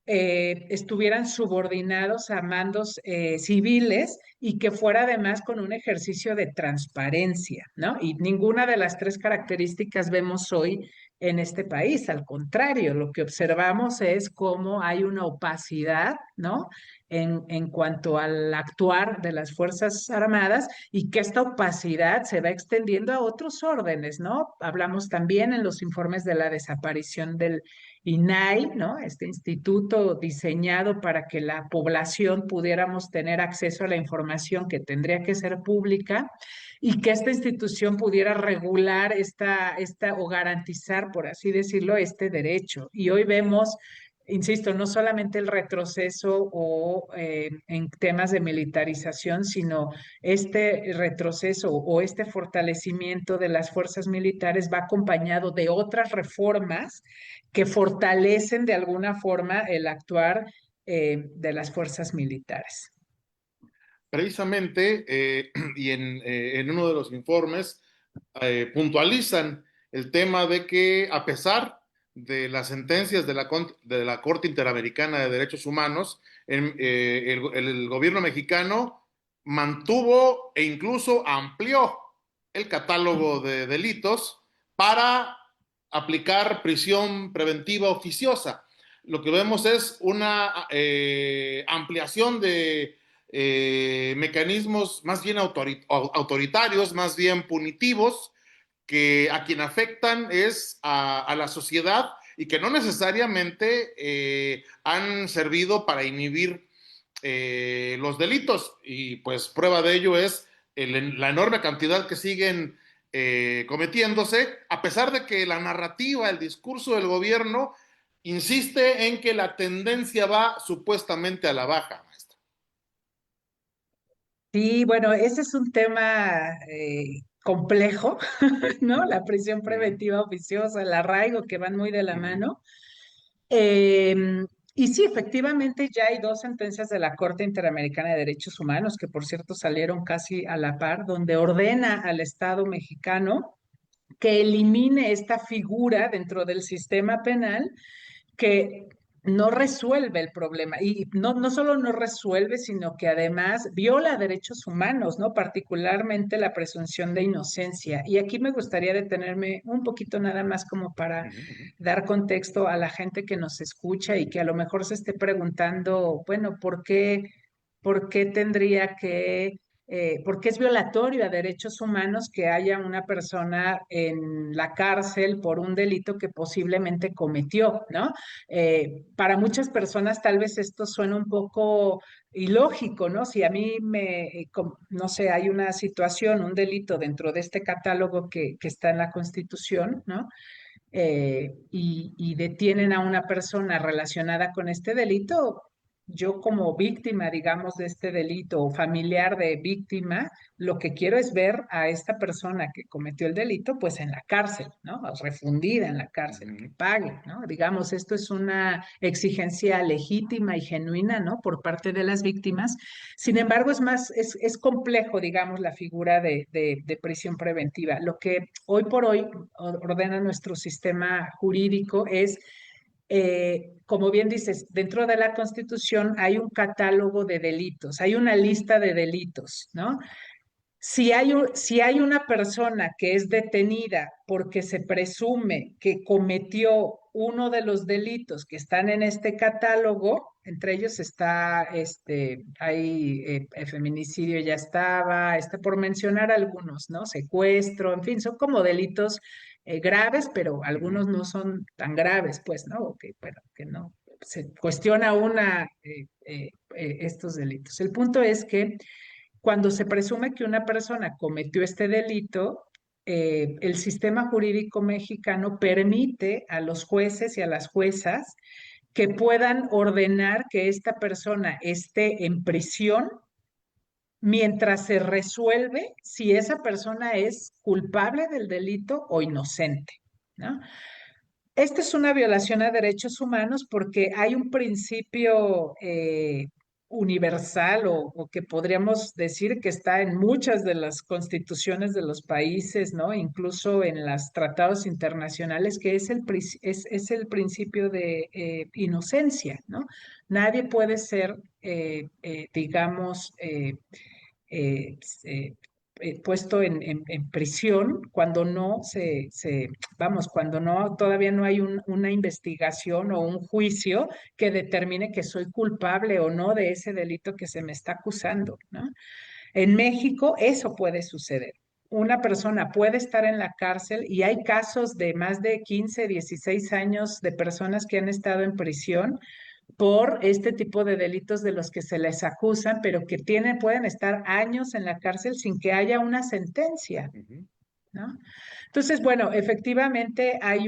estuvieran subordinados a mandos civiles y que fuera además con un ejercicio de transparencia, ¿no? Y ninguna de las tres características vemos hoy en este país. Al contrario, lo que observamos es cómo hay una opacidad, ¿no? En cuanto al actuar de las Fuerzas Armadas y que esta opacidad se va extendiendo a otros órdenes, ¿no? Hablamos también en los informes de la desaparición del INAI, ¿no? Este instituto diseñado para que la población pudiéramos tener acceso a la información que tendría que ser pública y que esta institución pudiera regular o garantizar, por así decirlo, este derecho. Y hoy vemos, insisto, no solamente el retroceso en temas de militarización, sino este retroceso o este fortalecimiento de las fuerzas militares va acompañado de otras reformas que fortalecen de alguna forma el actuar de las fuerzas militares. Precisamente, y en uno de los informes puntualizan el tema de que a pesar de las sentencias de la Corte Interamericana de Derechos Humanos, el gobierno mexicano mantuvo e incluso amplió el catálogo de delitos para aplicar prisión preventiva oficiosa. Lo que vemos es una ampliación de mecanismos más bien autoritarios, más bien punitivos, que a quien afectan es a la sociedad y que no necesariamente han servido para inhibir los delitos. Y pues prueba de ello es la enorme cantidad que siguen cometiéndose, a pesar de que la narrativa, el discurso del gobierno insiste en que la tendencia va supuestamente a la baja, maestra. Sí, bueno, ese es un tema complejo, ¿no? La prisión Uh preventiva oficiosa, el arraigo, que van muy de la -huh. mano. Eh, y sí, efectivamente ya hay dos sentencias de la Corte Interamericana de Derechos Humanos, que por cierto salieron casi a la par, donde ordena al Estado mexicano que elimine esta figura dentro del sistema penal que no resuelve el problema. Y no solo no resuelve, sino que además viola derechos humanos, ¿no? Particularmente la presunción de inocencia. Y aquí me gustaría detenerme un poquito nada más como para Uh -huh. dar contexto a la gente que nos escucha y que a lo mejor se esté preguntando, bueno, por qué tendría que porque es violatorio a derechos humanos que haya una persona en la cárcel por un delito que posiblemente cometió, ¿no? Para muchas personas tal vez esto suena un poco ilógico, ¿no? Si a mí no sé, hay una situación, un delito dentro de este catálogo que está en la Constitución, ¿no? Y detienen a una persona relacionada con este delito, yo como víctima, digamos, de este delito o familiar de víctima, lo que quiero es ver a esta persona que cometió el delito, pues en la cárcel, ¿no? Refundida en la Uh cárcel, que -huh. pague, ¿no? Digamos, esto es una exigencia legítima y genuina, ¿no? Por parte de las víctimas. Sin embargo, es complejo, digamos, la figura de prisión preventiva. Lo que hoy por hoy ordena nuestro sistema jurídico es, como bien dices, dentro de la Constitución hay un catálogo de delitos, hay una lista de delitos, ¿no? Si hay una persona que es detenida porque se presume que cometió uno de los delitos que están en este catálogo, entre ellos está, hay feminicidio ya estaba, por mencionar algunos, ¿no? Secuestro, en fin, son como delitos graves, pero Uh -huh. algunos no son tan graves, pues, ¿no? O que, bueno, que no, se cuestiona estos delitos. El punto es que cuando se presume que una persona cometió este delito, el sistema jurídico mexicano permite a los jueces y a las juezas que puedan ordenar que esta persona esté en prisión mientras se resuelve si esa persona es culpable del delito o inocente, ¿no? Esta es una violación a derechos humanos porque hay un principio universal o que podríamos decir que está en muchas de las constituciones de los países, ¿no? Incluso en los tratados internacionales, que es es el principio de inocencia, ¿no? Nadie puede ser, digamos, eh, eh, puesto en prisión cuando no vamos, cuando no, todavía no hay una investigación o un juicio que determine que soy culpable o no de ese delito que se me está acusando, ¿no? En México eso puede suceder. Una persona puede estar en la cárcel y hay casos de más de 15, 16 años de personas que han estado en prisión por este tipo de delitos de los que se les acusan, pero que pueden estar años en la cárcel sin que haya una sentencia, Uh -huh. ¿no? Entonces, bueno, efectivamente hay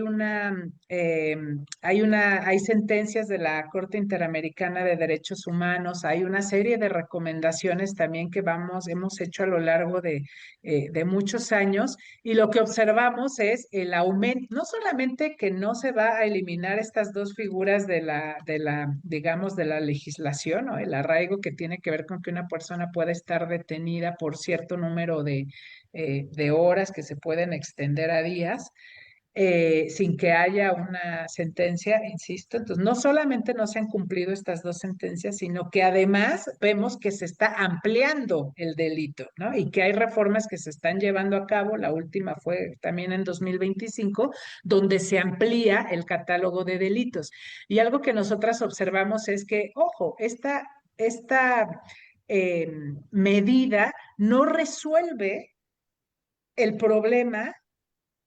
sentencias de la Corte Interamericana de Derechos Humanos, hay una serie de recomendaciones también que hemos hecho a lo largo de muchos años, y lo que observamos es el aumento, no solamente que no se va a eliminar estas dos figuras digamos, de la legislación, ¿no? El arraigo que tiene que ver con que una persona pueda estar detenida por cierto número de horas que se pueden extender a días, sin que haya una sentencia, insisto. Entonces, no solamente no se han cumplido estas dos sentencias, sino que además vemos que se está ampliando el delito, ¿no? Y que hay reformas que se están llevando a cabo. La última fue también en 2025, donde se amplía el catálogo de delitos. Y algo que nosotras observamos es que, ojo, esta eh, medida no resuelve el problema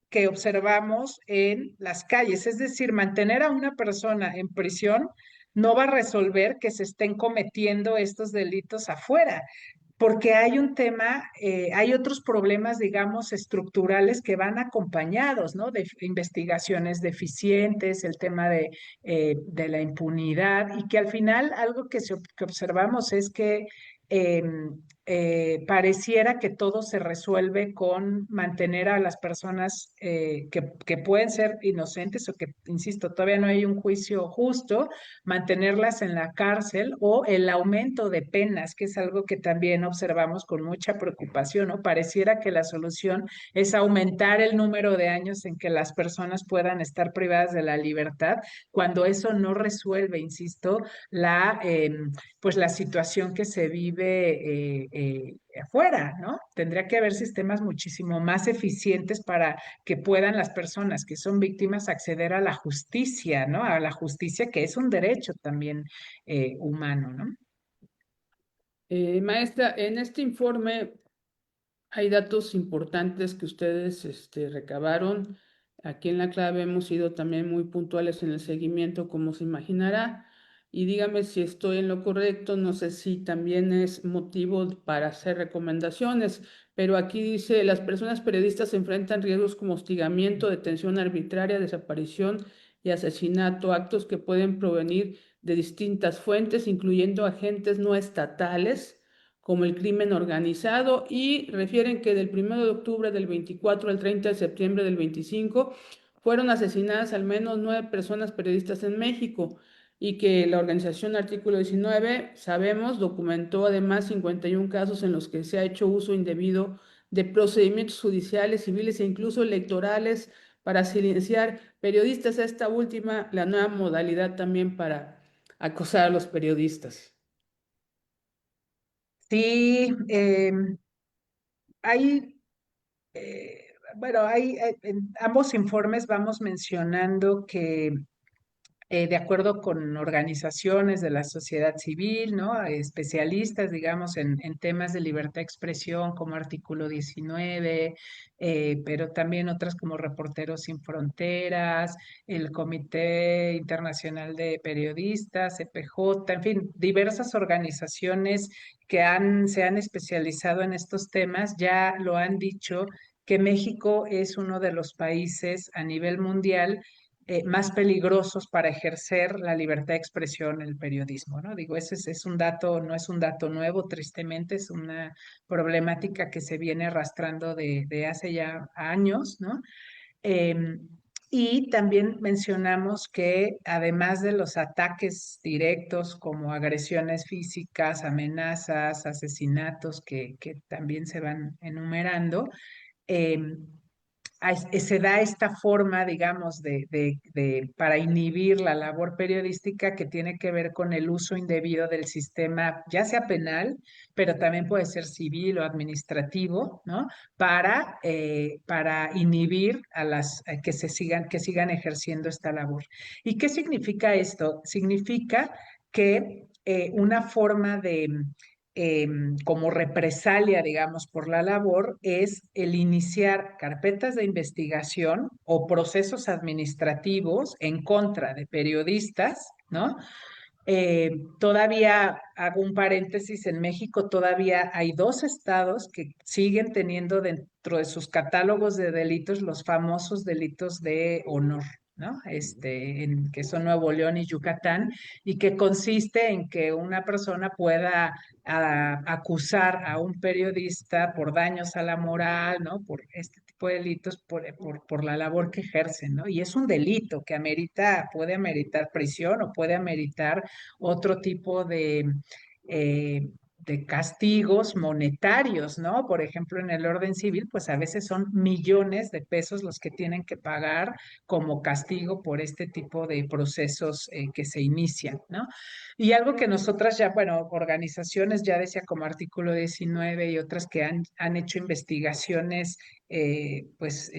que observamos en las calles. Es decir, mantener a una persona en prisión no va a resolver que se estén cometiendo estos delitos afuera. porque hay un tema, hay otros problemas, digamos, estructurales que van acompañados, ¿no? De investigaciones deficientes, el tema de la impunidad, y que al final algo que observamos es que eh, pareciera que todo se resuelve con mantener a las personas que pueden ser inocentes o que, insisto, todavía no hay un juicio justo, mantenerlas en la cárcel, o el aumento de penas, que es algo que también observamos con mucha preocupación, ¿no? Pareciera que la solución es aumentar el número de años en que las personas puedan estar privadas de la libertad, cuando eso no resuelve, insisto, pues la situación que se vive afuera, ¿no? Tendría que haber sistemas muchísimo más eficientes para que puedan las personas que son víctimas acceder a la justicia, ¿no? A la justicia, que es un derecho también humano, ¿no? Maestra, en este informe hay datos importantes que ustedes recabaron. Aquí en la clave hemos sido también muy puntuales en el seguimiento, como se imaginará. Y dígame si estoy en lo correcto, no sé si también es motivo para hacer recomendaciones, pero aquí dice, las personas periodistas enfrentan riesgos como hostigamiento, detención arbitraria, desaparición y asesinato, actos que pueden provenir de distintas fuentes, incluyendo agentes no estatales como el crimen organizado, y refieren que del 1 de octubre del 24 al 30 de septiembre del 25 fueron asesinadas al menos 9 personas periodistas en México, y que la organización Artículo 19, sabemos, documentó además 51 casos en los que se ha hecho uso indebido de procedimientos judiciales, civiles e incluso electorales para silenciar periodistas. Esta última, la nueva modalidad también para acosar a los periodistas. Sí, hay, bueno, en ambos informes vamos mencionando que de acuerdo con organizaciones de la sociedad civil, ¿no? Especialistas, digamos, en temas de libertad de expresión como Artículo 19, pero también otras como Reporteros Sin Fronteras, el Comité Internacional de Periodistas, CPJ, en fin, diversas organizaciones que se han especializado en estos temas, ya lo han dicho, que México es uno de los países a nivel mundial más peligrosos para ejercer la libertad de expresión en el periodismo, ¿no? Digo, es un dato, no es un dato nuevo, tristemente, es una problemática que se viene arrastrando de hace ya años, ¿no? Y también mencionamos que además de los ataques directos como agresiones físicas, amenazas, asesinatos que también se van enumerando, eh, se da esta forma, digamos, para inhibir la labor periodística que tiene que ver con el uso indebido del sistema, ya sea penal, pero también puede ser civil o administrativo, ¿no? Para inhibir a las que sigan ejerciendo esta labor. ¿Y qué significa esto? Significa que una forma como represalia, digamos, por la labor, es el iniciar carpetas de investigación o procesos administrativos en contra de periodistas, ¿no? Todavía hago un paréntesis, en México todavía hay dos estados que siguen teniendo dentro de sus catálogos de delitos los famosos delitos de honor, ¿no? Que son Nuevo León y Yucatán, y que consiste en que una persona pueda acusar a un periodista por daños a la moral, ¿no? Por este tipo de delitos, por la labor que ejercen, ¿no? Y es un delito que puede ameritar prisión o puede ameritar otro tipo de castigos monetarios, ¿no? Por ejemplo, en el orden civil, pues a veces son millones de pesos los que tienen que pagar como castigo por este tipo de procesos que se inician, ¿no? Y algo que nosotras ya, bueno, organizaciones, ya decía como Artículo 19 y otras que han hecho investigaciones, pues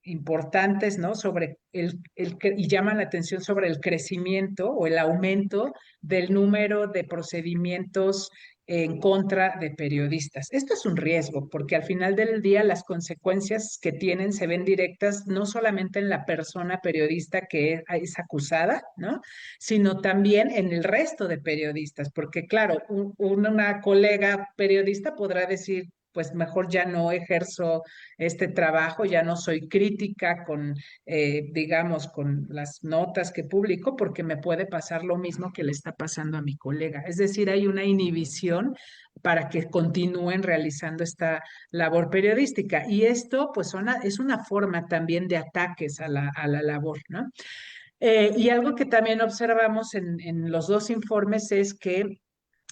importantes, ¿no? Sobre y llaman la atención sobre el crecimiento o el aumento del número de procedimientos en contra de periodistas. Esto es un riesgo, porque al final del día las consecuencias que tienen se ven directas no solamente en la persona periodista que es acusada, ¿no? Sino también en el resto de periodistas, porque claro, una colega periodista podrá decir, pues mejor ya no ejerzo este trabajo, ya no soy crítica con, digamos, con las notas que publico, porque me puede pasar lo mismo que le está pasando a mi colega. Es decir, hay una inhibición para que continúen realizando esta labor periodística. Y esto, pues, es una forma también de ataques a la labor, ¿no? Y algo que también observamos en los dos informes es que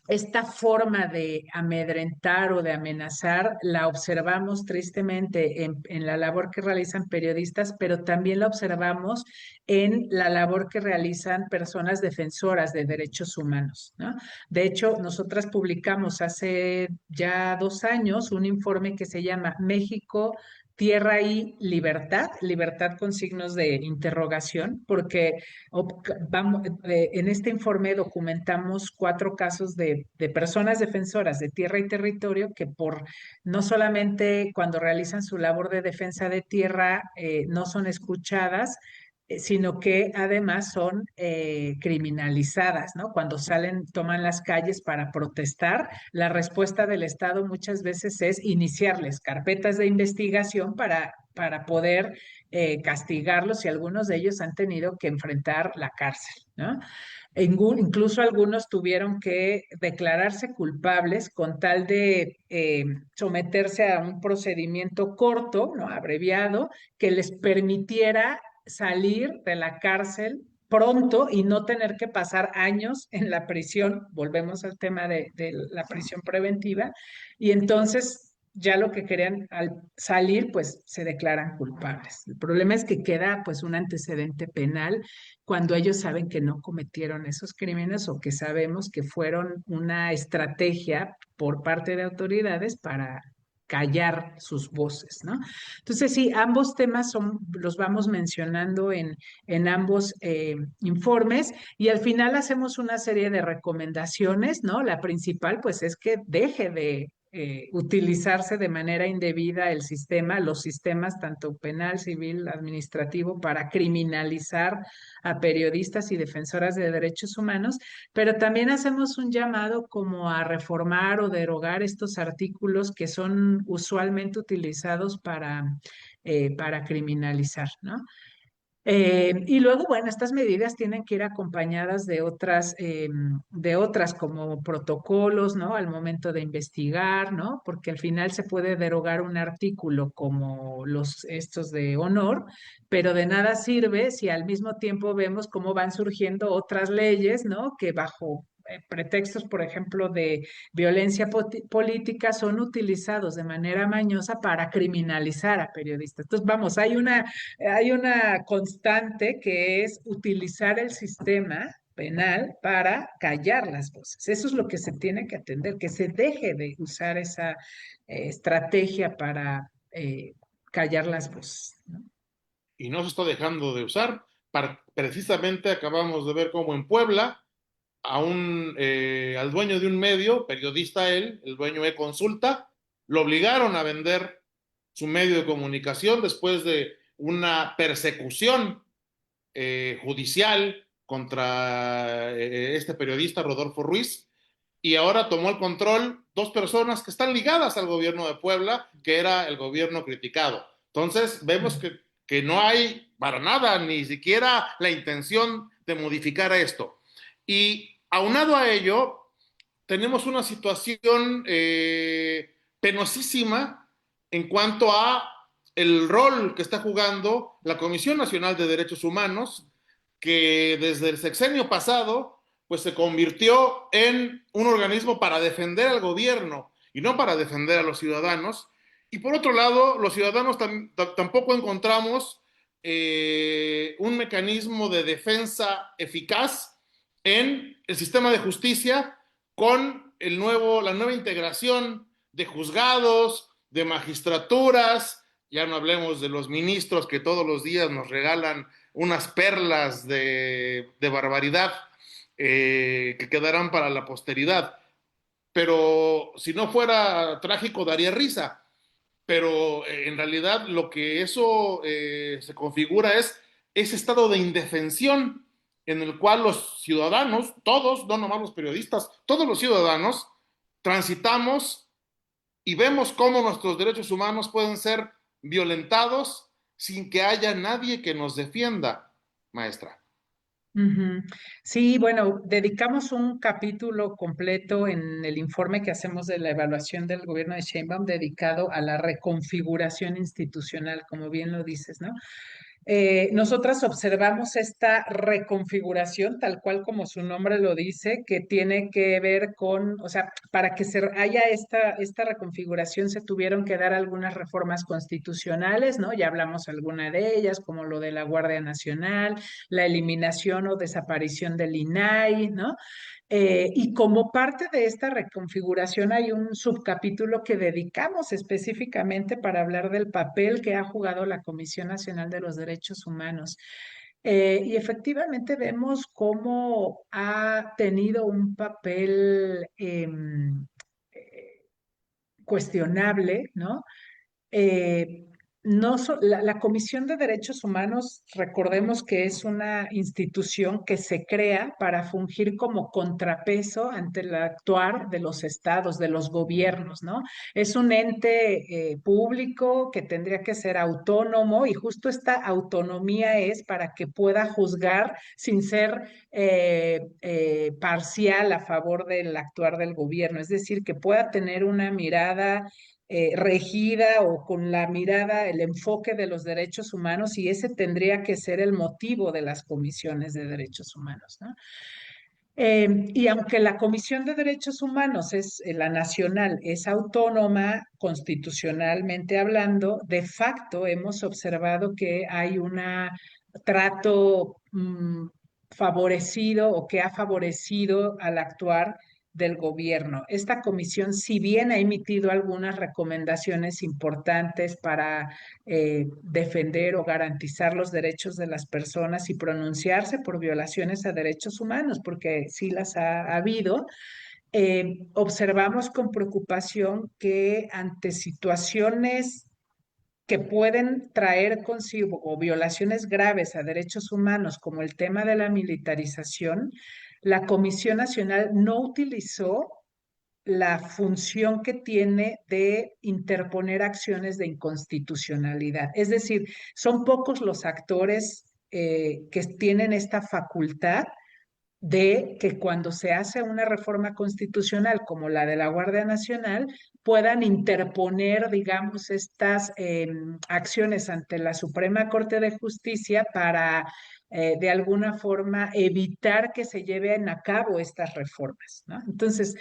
esta forma de amedrentar o de amenazar la observamos tristemente en la labor que realizan periodistas, pero también la observamos en la labor que realizan personas defensoras de derechos humanos, ¿no? De hecho, nosotras publicamos hace ya 2 años un informe que se llama México, Tierra y Libertad, libertad con signos de interrogación, porque vamos, en este informe documentamos 4 casos de personas defensoras de tierra y territorio que no solamente cuando realizan su labor de defensa de tierra no son escuchadas, sino que además son criminalizadas, ¿no? Cuando salen, toman las calles para protestar, la respuesta del Estado muchas veces es iniciarles carpetas de investigación para poder castigarlos, y algunos de ellos han tenido que enfrentar la cárcel, ¿no? Incluso algunos tuvieron que declararse culpables con tal de someterse a un procedimiento corto, ¿no? Abreviado, que les permitiera salir de la cárcel pronto y no tener que pasar años en la prisión. Volvemos al tema de la prisión preventiva. Y entonces ya lo que querían al salir, pues se declaran culpables. El problema es que queda pues un antecedente penal cuando ellos saben que no cometieron esos crímenes, o que sabemos que fueron una estrategia por parte de autoridades para callar sus voces, ¿no? Entonces, sí, ambos temas los vamos mencionando en ambos informes, y al final hacemos una serie de recomendaciones, ¿no? La principal, pues, es que deje de utilizarse de manera indebida el sistema, los sistemas tanto penal, civil, administrativo, para criminalizar a periodistas y defensoras de derechos humanos, pero también hacemos un llamado como a reformar o derogar estos artículos que son usualmente utilizados para criminalizar, ¿no? Y luego, bueno, estas medidas tienen que ir acompañadas de otras como protocolos, ¿no? Al momento de investigar, ¿no? Porque al final se puede derogar un artículo como estos de honor, pero de nada sirve si al mismo tiempo vemos cómo van surgiendo otras leyes, ¿no? Que bajo pretextos, por ejemplo, de violencia política, son utilizados de manera mañosa para criminalizar a periodistas. Entonces, vamos, hay una constante que es utilizar el sistema penal para callar las voces. Eso es lo que se tiene que atender, que se deje de usar esa estrategia para callar las voces, ¿no? Y no se está dejando de usar. Precisamente acabamos de ver cómo en Puebla al dueño de un medio, periodista él, el dueño de Consulta, lo obligaron a vender su medio de comunicación después de una persecución judicial contra este periodista Rodolfo Ruiz, y ahora tomó el control 2 personas que están ligadas al gobierno de Puebla, que era el gobierno criticado. Entonces vemos que no hay para nada ni siquiera la intención de modificar esto. Y aunado a ello, tenemos una situación penosísima en cuanto a el rol que está jugando la Comisión Nacional de Derechos Humanos, que desde el sexenio pasado pues se convirtió en un organismo para defender al gobierno y no para defender a los ciudadanos. Y por otro lado, los ciudadanos tampoco encontramos un mecanismo de defensa eficaz en el sistema de justicia, con la nueva integración de juzgados, de magistraturas. Ya no hablemos de los ministros que todos los días nos regalan unas perlas de barbaridad que quedarán para la posteridad. pero si no fuera trágico daría risa. Pero en realidad lo que eso se configura es ese estado de indefensión en el cual los ciudadanos, todos, no nomás los periodistas, todos los ciudadanos, transitamos y vemos cómo nuestros derechos humanos pueden ser violentados sin que haya nadie que nos defienda, maestra. Ujú. Sí, bueno, dedicamos un capítulo completo en el informe que hacemos de la evaluación del gobierno de Sheinbaum dedicado a la reconfiguración institucional, como bien lo dices, ¿no? Nosotras observamos esta reconfiguración, tal cual como su nombre lo dice, que tiene que ver con, o sea, para que haya esta reconfiguración se tuvieron que dar algunas reformas constitucionales, ¿no? Ya hablamos alguna de ellas, como lo de la Guardia Nacional, la eliminación o desaparición del INAI, ¿no? Y como parte de esta reconfiguración hay un subcapítulo que dedicamos específicamente para hablar del papel que ha jugado la Comisión Nacional de los Derechos Humanos. Y efectivamente vemos cómo ha tenido un papel cuestionable, ¿no? Eh, no la Comisión de Derechos Humanos, recordemos que es una institución que se crea para fungir como contrapeso ante el actuar de los estados, de los gobiernos, ¿no? Es un ente público que tendría que ser autónomo y justo esta autonomía es para que pueda juzgar sin ser parcial a favor del actuar del gobierno, es decir, que pueda tener una mirada regida o con la mirada, el enfoque de los derechos humanos y ese tendría que ser el motivo de las comisiones de derechos humanos, ¿no? Y aunque la Comisión de Derechos Humanos es la nacional, es autónoma constitucionalmente hablando, de facto hemos observado que hay un trato favorecido o que ha favorecido al actuar del gobierno. Esta comisión, si bien ha emitido algunas recomendaciones importantes para defender o garantizar los derechos de las personas y pronunciarse por violaciones a derechos humanos, porque sí las ha habido, observamos con preocupación que ante situaciones que pueden traer consigo o violaciones graves a derechos humanos, como el tema de la militarización, la Comisión Nacional no utilizó la función que tiene de interponer acciones de inconstitucionalidad. Es decir, son pocos los actores que tienen esta facultad de que cuando se hace una reforma constitucional como la de la Guardia Nacional, puedan interponer, digamos, estas acciones ante la Suprema Corte de Justicia para, de alguna forma, evitar que se lleven a cabo estas reformas, ¿no? Entonces,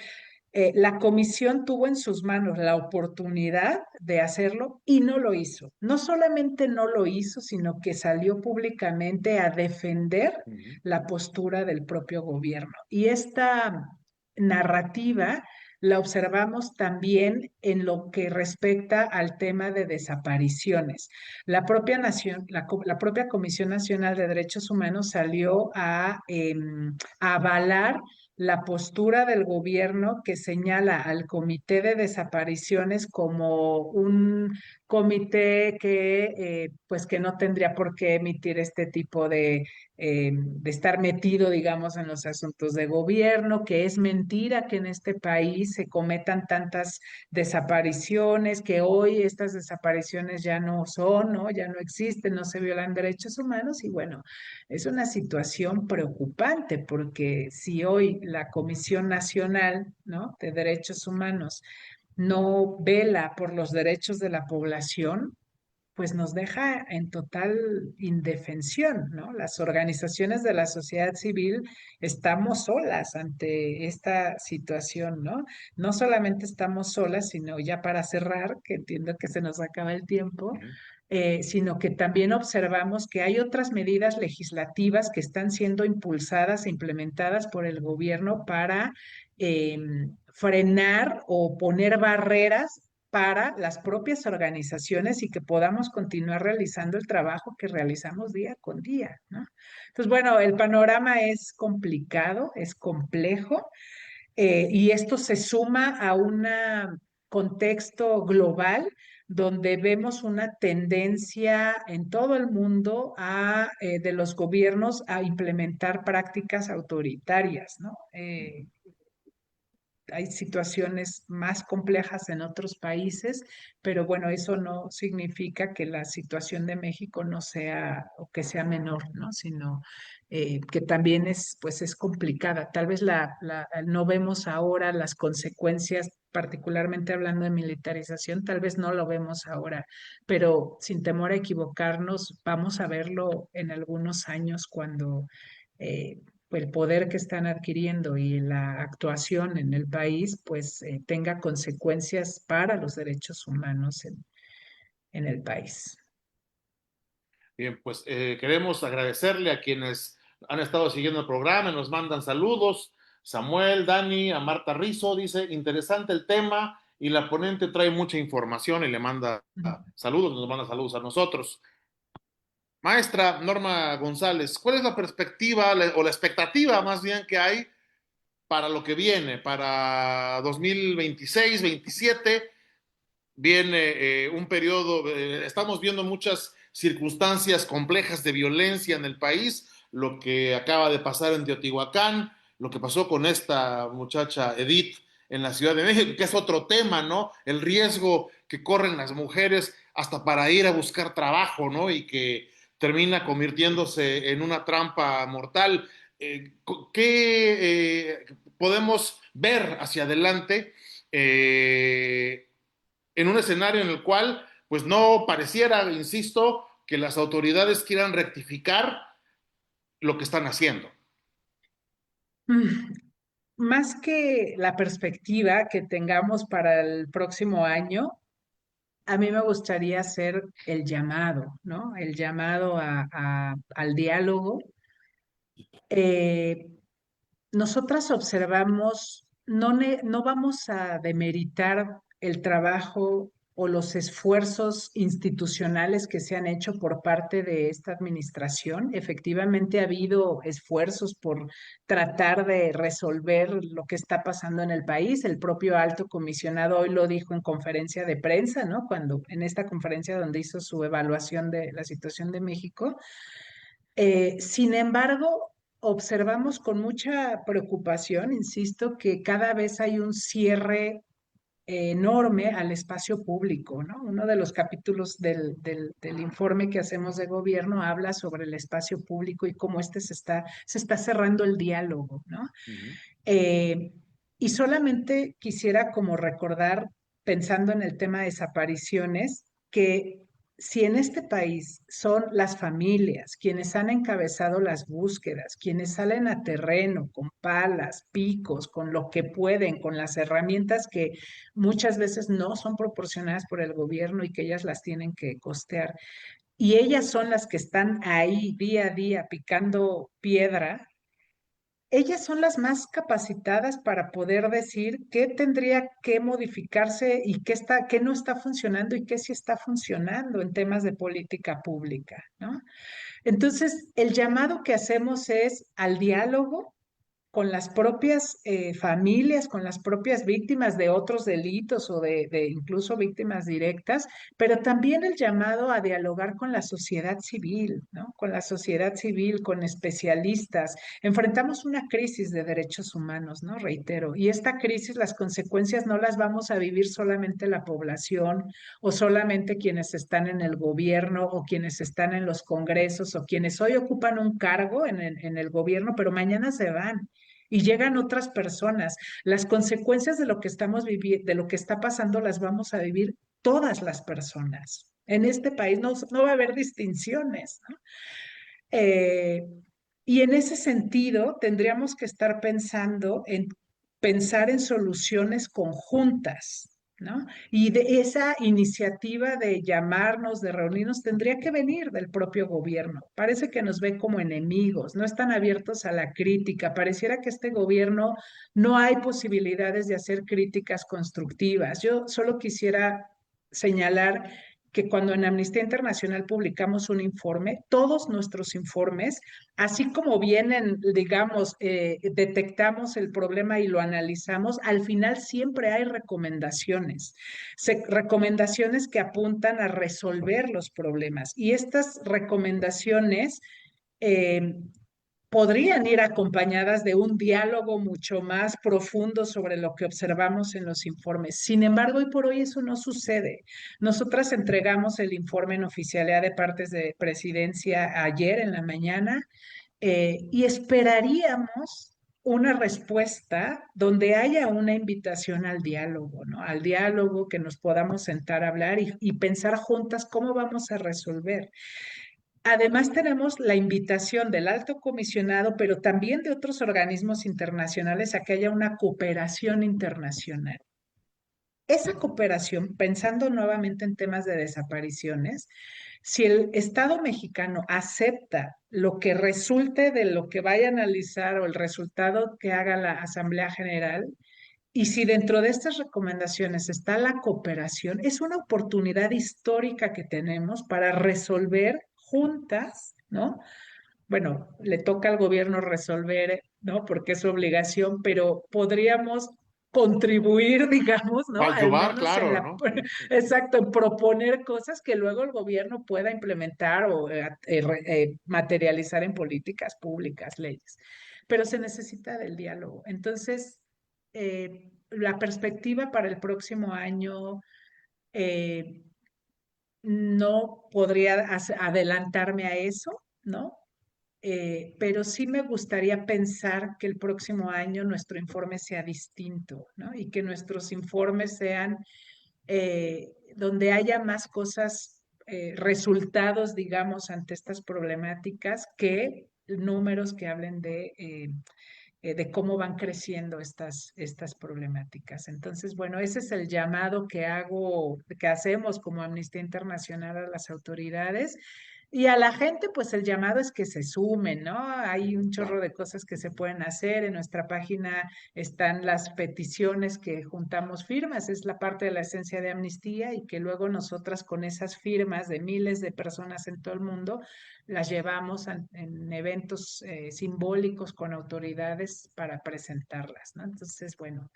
la comisión tuvo en sus manos la oportunidad de hacerlo y no lo hizo. No solamente no lo hizo, sino que salió públicamente a defender Uh -huh. la postura del propio gobierno. Y esta narrativa la observamos también en lo que respecta al tema de desapariciones. La propia Comisión Nacional de Derechos Humanos salió a avalar la postura del gobierno que señala al Comité de Desapariciones como un comité que pues que no tendría por qué emitir este tipo de estar metido, digamos, en los asuntos de gobierno, que es mentira que en este país se cometan tantas desapariciones, que hoy estas desapariciones ya no son, ¿no? Ya no existen, no se violan derechos humanos y bueno, es una situación preocupante porque si hoy la Comisión Nacional, ¿no? de Derechos Humanos no vela por los derechos de la población, pues nos deja en total indefensión, ¿no? Las organizaciones de la sociedad civil estamos solas ante esta situación, ¿no? No solamente estamos solas, sino ya para cerrar, que entiendo que se nos acaba el Uh tiempo, -huh. sino que también observamos que hay otras medidas legislativas que están siendo impulsadas e implementadas por el gobierno para eh, frenar o poner barreras para las propias organizaciones y que podamos continuar realizando el trabajo que realizamos día con día, ¿no? Entonces, bueno, el panorama es complicado, es complejo. Y esto se suma a un contexto global donde vemos una tendencia en todo el mundo de los gobiernos a implementar prácticas autoritarias, ¿no? Hay situaciones más complejas en otros países, pero bueno, eso no significa que la situación de México no sea o que sea menor, ¿no? Sino que también pues es complicada. Tal vez no vemos ahora las consecuencias, particularmente hablando de militarización, tal vez no lo vemos ahora, pero sin temor a equivocarnos, vamos a verlo en algunos años cuando eh, el poder que están adquiriendo y la actuación en el país, pues tenga consecuencias para los derechos humanos en el país. Bien, pues queremos agradecerle a quienes han estado siguiendo el programa, nos mandan saludos. Samuel, Dani, a Marta Rizo, dice, interesante el tema y la ponente trae mucha información y le manda saludos, nos manda saludos a nosotros. Maestra Norma González, ¿cuál es la perspectiva o la expectativa más bien que hay para lo que viene, para 2026-27? Viene un periodo, estamos viendo muchas circunstancias complejas de violencia en el país, lo que acaba de pasar en Teotihuacán, lo que pasó con esta muchacha Edith en la Ciudad de México, que es otro tema, ¿no? El riesgo que corren las mujeres hasta para ir a buscar trabajo, ¿no? Y que termina convirtiéndose en una trampa mortal. ¿Qué podemos ver hacia adelante? En un escenario en el cual pues no pareciera, insisto, que las autoridades quieran rectificar lo que están haciendo. Mm, Más que la perspectiva que tengamos para el próximo año, a mí me gustaría hacer el llamado, ¿no? El llamado al diálogo. Eh, Nosotras observamos, no vamos a demeritar el trabajo o los esfuerzos institucionales que se han hecho por parte de esta administración. Efectivamente, ha habido esfuerzos por tratar de resolver lo que está pasando en el país. El propio alto comisionado hoy lo dijo en conferencia de prensa, ¿no? En esta conferencia donde hizo su evaluación de la situación de México. Sin embargo, observamos con mucha preocupación, insisto, que cada vez hay un cierre enorme al espacio público, ¿no? Uno de los capítulos del informe que hacemos de gobierno habla sobre el espacio público y cómo se está cerrando el diálogo, ¿no? Uh -huh. Eh, y solamente quisiera como recordar, pensando en el tema de desapariciones, que si en este país son las familias quienes han encabezado las búsquedas, quienes salen a terreno con palas, picos, con lo que pueden, con las herramientas que muchas veces no son proporcionadas por el gobierno y que ellas las tienen que costear, y ellas son las que están ahí día a día picando piedra, ellas son las más capacitadas para poder decir qué tendría que modificarse y qué no está funcionando y qué sí está funcionando en temas de política pública, ¿no? Entonces, el llamado que hacemos es al diálogo con las propias familias, con las propias víctimas de otros delitos o de incluso víctimas directas, pero también el llamado a dialogar con la sociedad civil, ¿no? Con la sociedad civil, con especialistas. Enfrentamos una crisis de derechos humanos, ¿no? Reitero, y esta crisis, las consecuencias no las vamos a vivir solamente la población o solamente quienes están en el gobierno o quienes están en los congresos o quienes hoy ocupan un cargo en el gobierno, pero mañana se van y llegan otras personas. Las consecuencias de lo que estamos viviendo, de lo que está pasando, las vamos a vivir todas las personas. En este país no va a haber distinciones, ¿no? Eh, y en ese sentido, tendríamos que estar pensar en soluciones conjuntas, ¿no? Y de esa iniciativa de llamarnos, de reunirnos, tendría que venir del propio gobierno. Parece que nos ve como enemigos, no están abiertos a la crítica. Pareciera que este gobierno no hay posibilidades de hacer críticas constructivas. Yo solo quisiera señalar que cuando en Amnistía Internacional publicamos un informe, todos nuestros informes, así como vienen, digamos, detectamos el problema y lo analizamos, al final siempre hay recomendaciones, recomendaciones que apuntan a resolver los problemas. Y estas recomendaciones eh, podrían ir acompañadas de un diálogo mucho más profundo sobre lo que observamos en los informes. Sin embargo, hoy por hoy eso no sucede. Nosotras entregamos el informe en oficialidad de partes de presidencia ayer en la mañana y esperaríamos una respuesta donde haya una invitación al diálogo, ¿no? Al diálogo, que nos podamos sentar a hablar y pensar juntas cómo vamos a resolver. Además, tenemos la invitación del alto comisionado, pero también de otros organismos internacionales a que haya una cooperación internacional. Esa cooperación, pensando nuevamente en temas de desapariciones, si el Estado mexicano acepta lo que resulte de lo que vaya a analizar o el resultado que haga la Asamblea General, y si dentro de estas recomendaciones está la cooperación, es una oportunidad histórica que tenemos para resolver juntas, ¿no? Bueno, le toca al gobierno resolver, ¿no? Porque es su obligación, pero podríamos contribuir, digamos, ¿no? Al Ayudar, menos en claro, la, ¿no? exacto, en proponer cosas que luego el gobierno pueda implementar o materializar en políticas públicas, leyes. Pero se necesita del diálogo. Entonces, la perspectiva para el próximo año, eh, no podría adelantarme a eso, ¿no? Pero sí me gustaría pensar que el próximo año nuestro informe sea distinto, ¿no? Y que nuestros informes sean donde haya más cosas, resultados, digamos, ante estas problemáticas, que números que hablen de cómo van creciendo estas problemáticas. Entonces, bueno, ese es el llamado que hago, que hacemos como Amnistía Internacional a las autoridades. Y a la gente, pues el llamado es que se sumen, ¿no? Hay un chorro Claro. de cosas que se pueden hacer. En nuestra página están las peticiones que juntamos firmas, es la parte de la esencia de Amnistía, y que luego nosotras con esas firmas de miles de personas en todo el mundo las llevamos en eventos simbólicos con autoridades para presentarlas, ¿no? Entonces, bueno,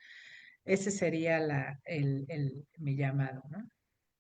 ese sería mi llamado, ¿no?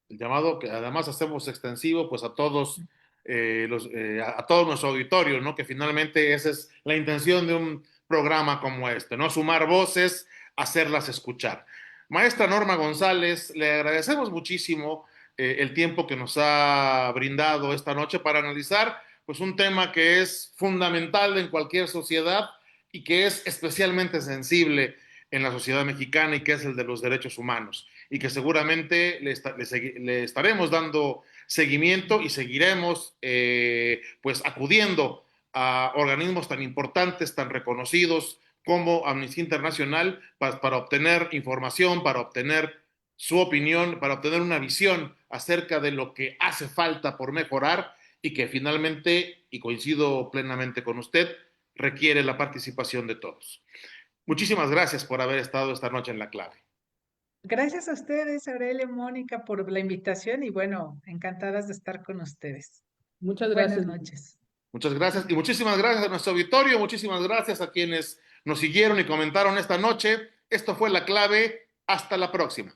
El llamado que además hacemos extensivo pues a todos a todo nuestro auditorio, ¿no? Que finalmente esa es la intención de un programa como este, ¿no? Sumar voces, hacerlas escuchar. Maestra Norma González, le agradecemos muchísimo el tiempo que nos ha brindado esta noche para analizar pues un tema que es fundamental en cualquier sociedad y que es especialmente sensible en la sociedad mexicana, y que es el de los derechos humanos, y que seguramente le estaremos dando seguimiento y seguiremos pues acudiendo a organismos tan importantes, tan reconocidos como Amnistía Internacional para obtener información, para obtener su opinión, para obtener una visión acerca de lo que hace falta por mejorar, y que finalmente, y coincido plenamente con usted, requiere la participación de todos. Muchísimas gracias por haber estado esta noche en La Clave. Gracias a ustedes, Aurelia, Mónica, por la invitación y bueno, encantadas de estar con ustedes. Muchas Buenas gracias. noches. Muchas gracias y muchísimas gracias a nuestro auditorio, muchísimas gracias a quienes nos siguieron y comentaron esta noche. Esto fue La Clave. Hasta la próxima.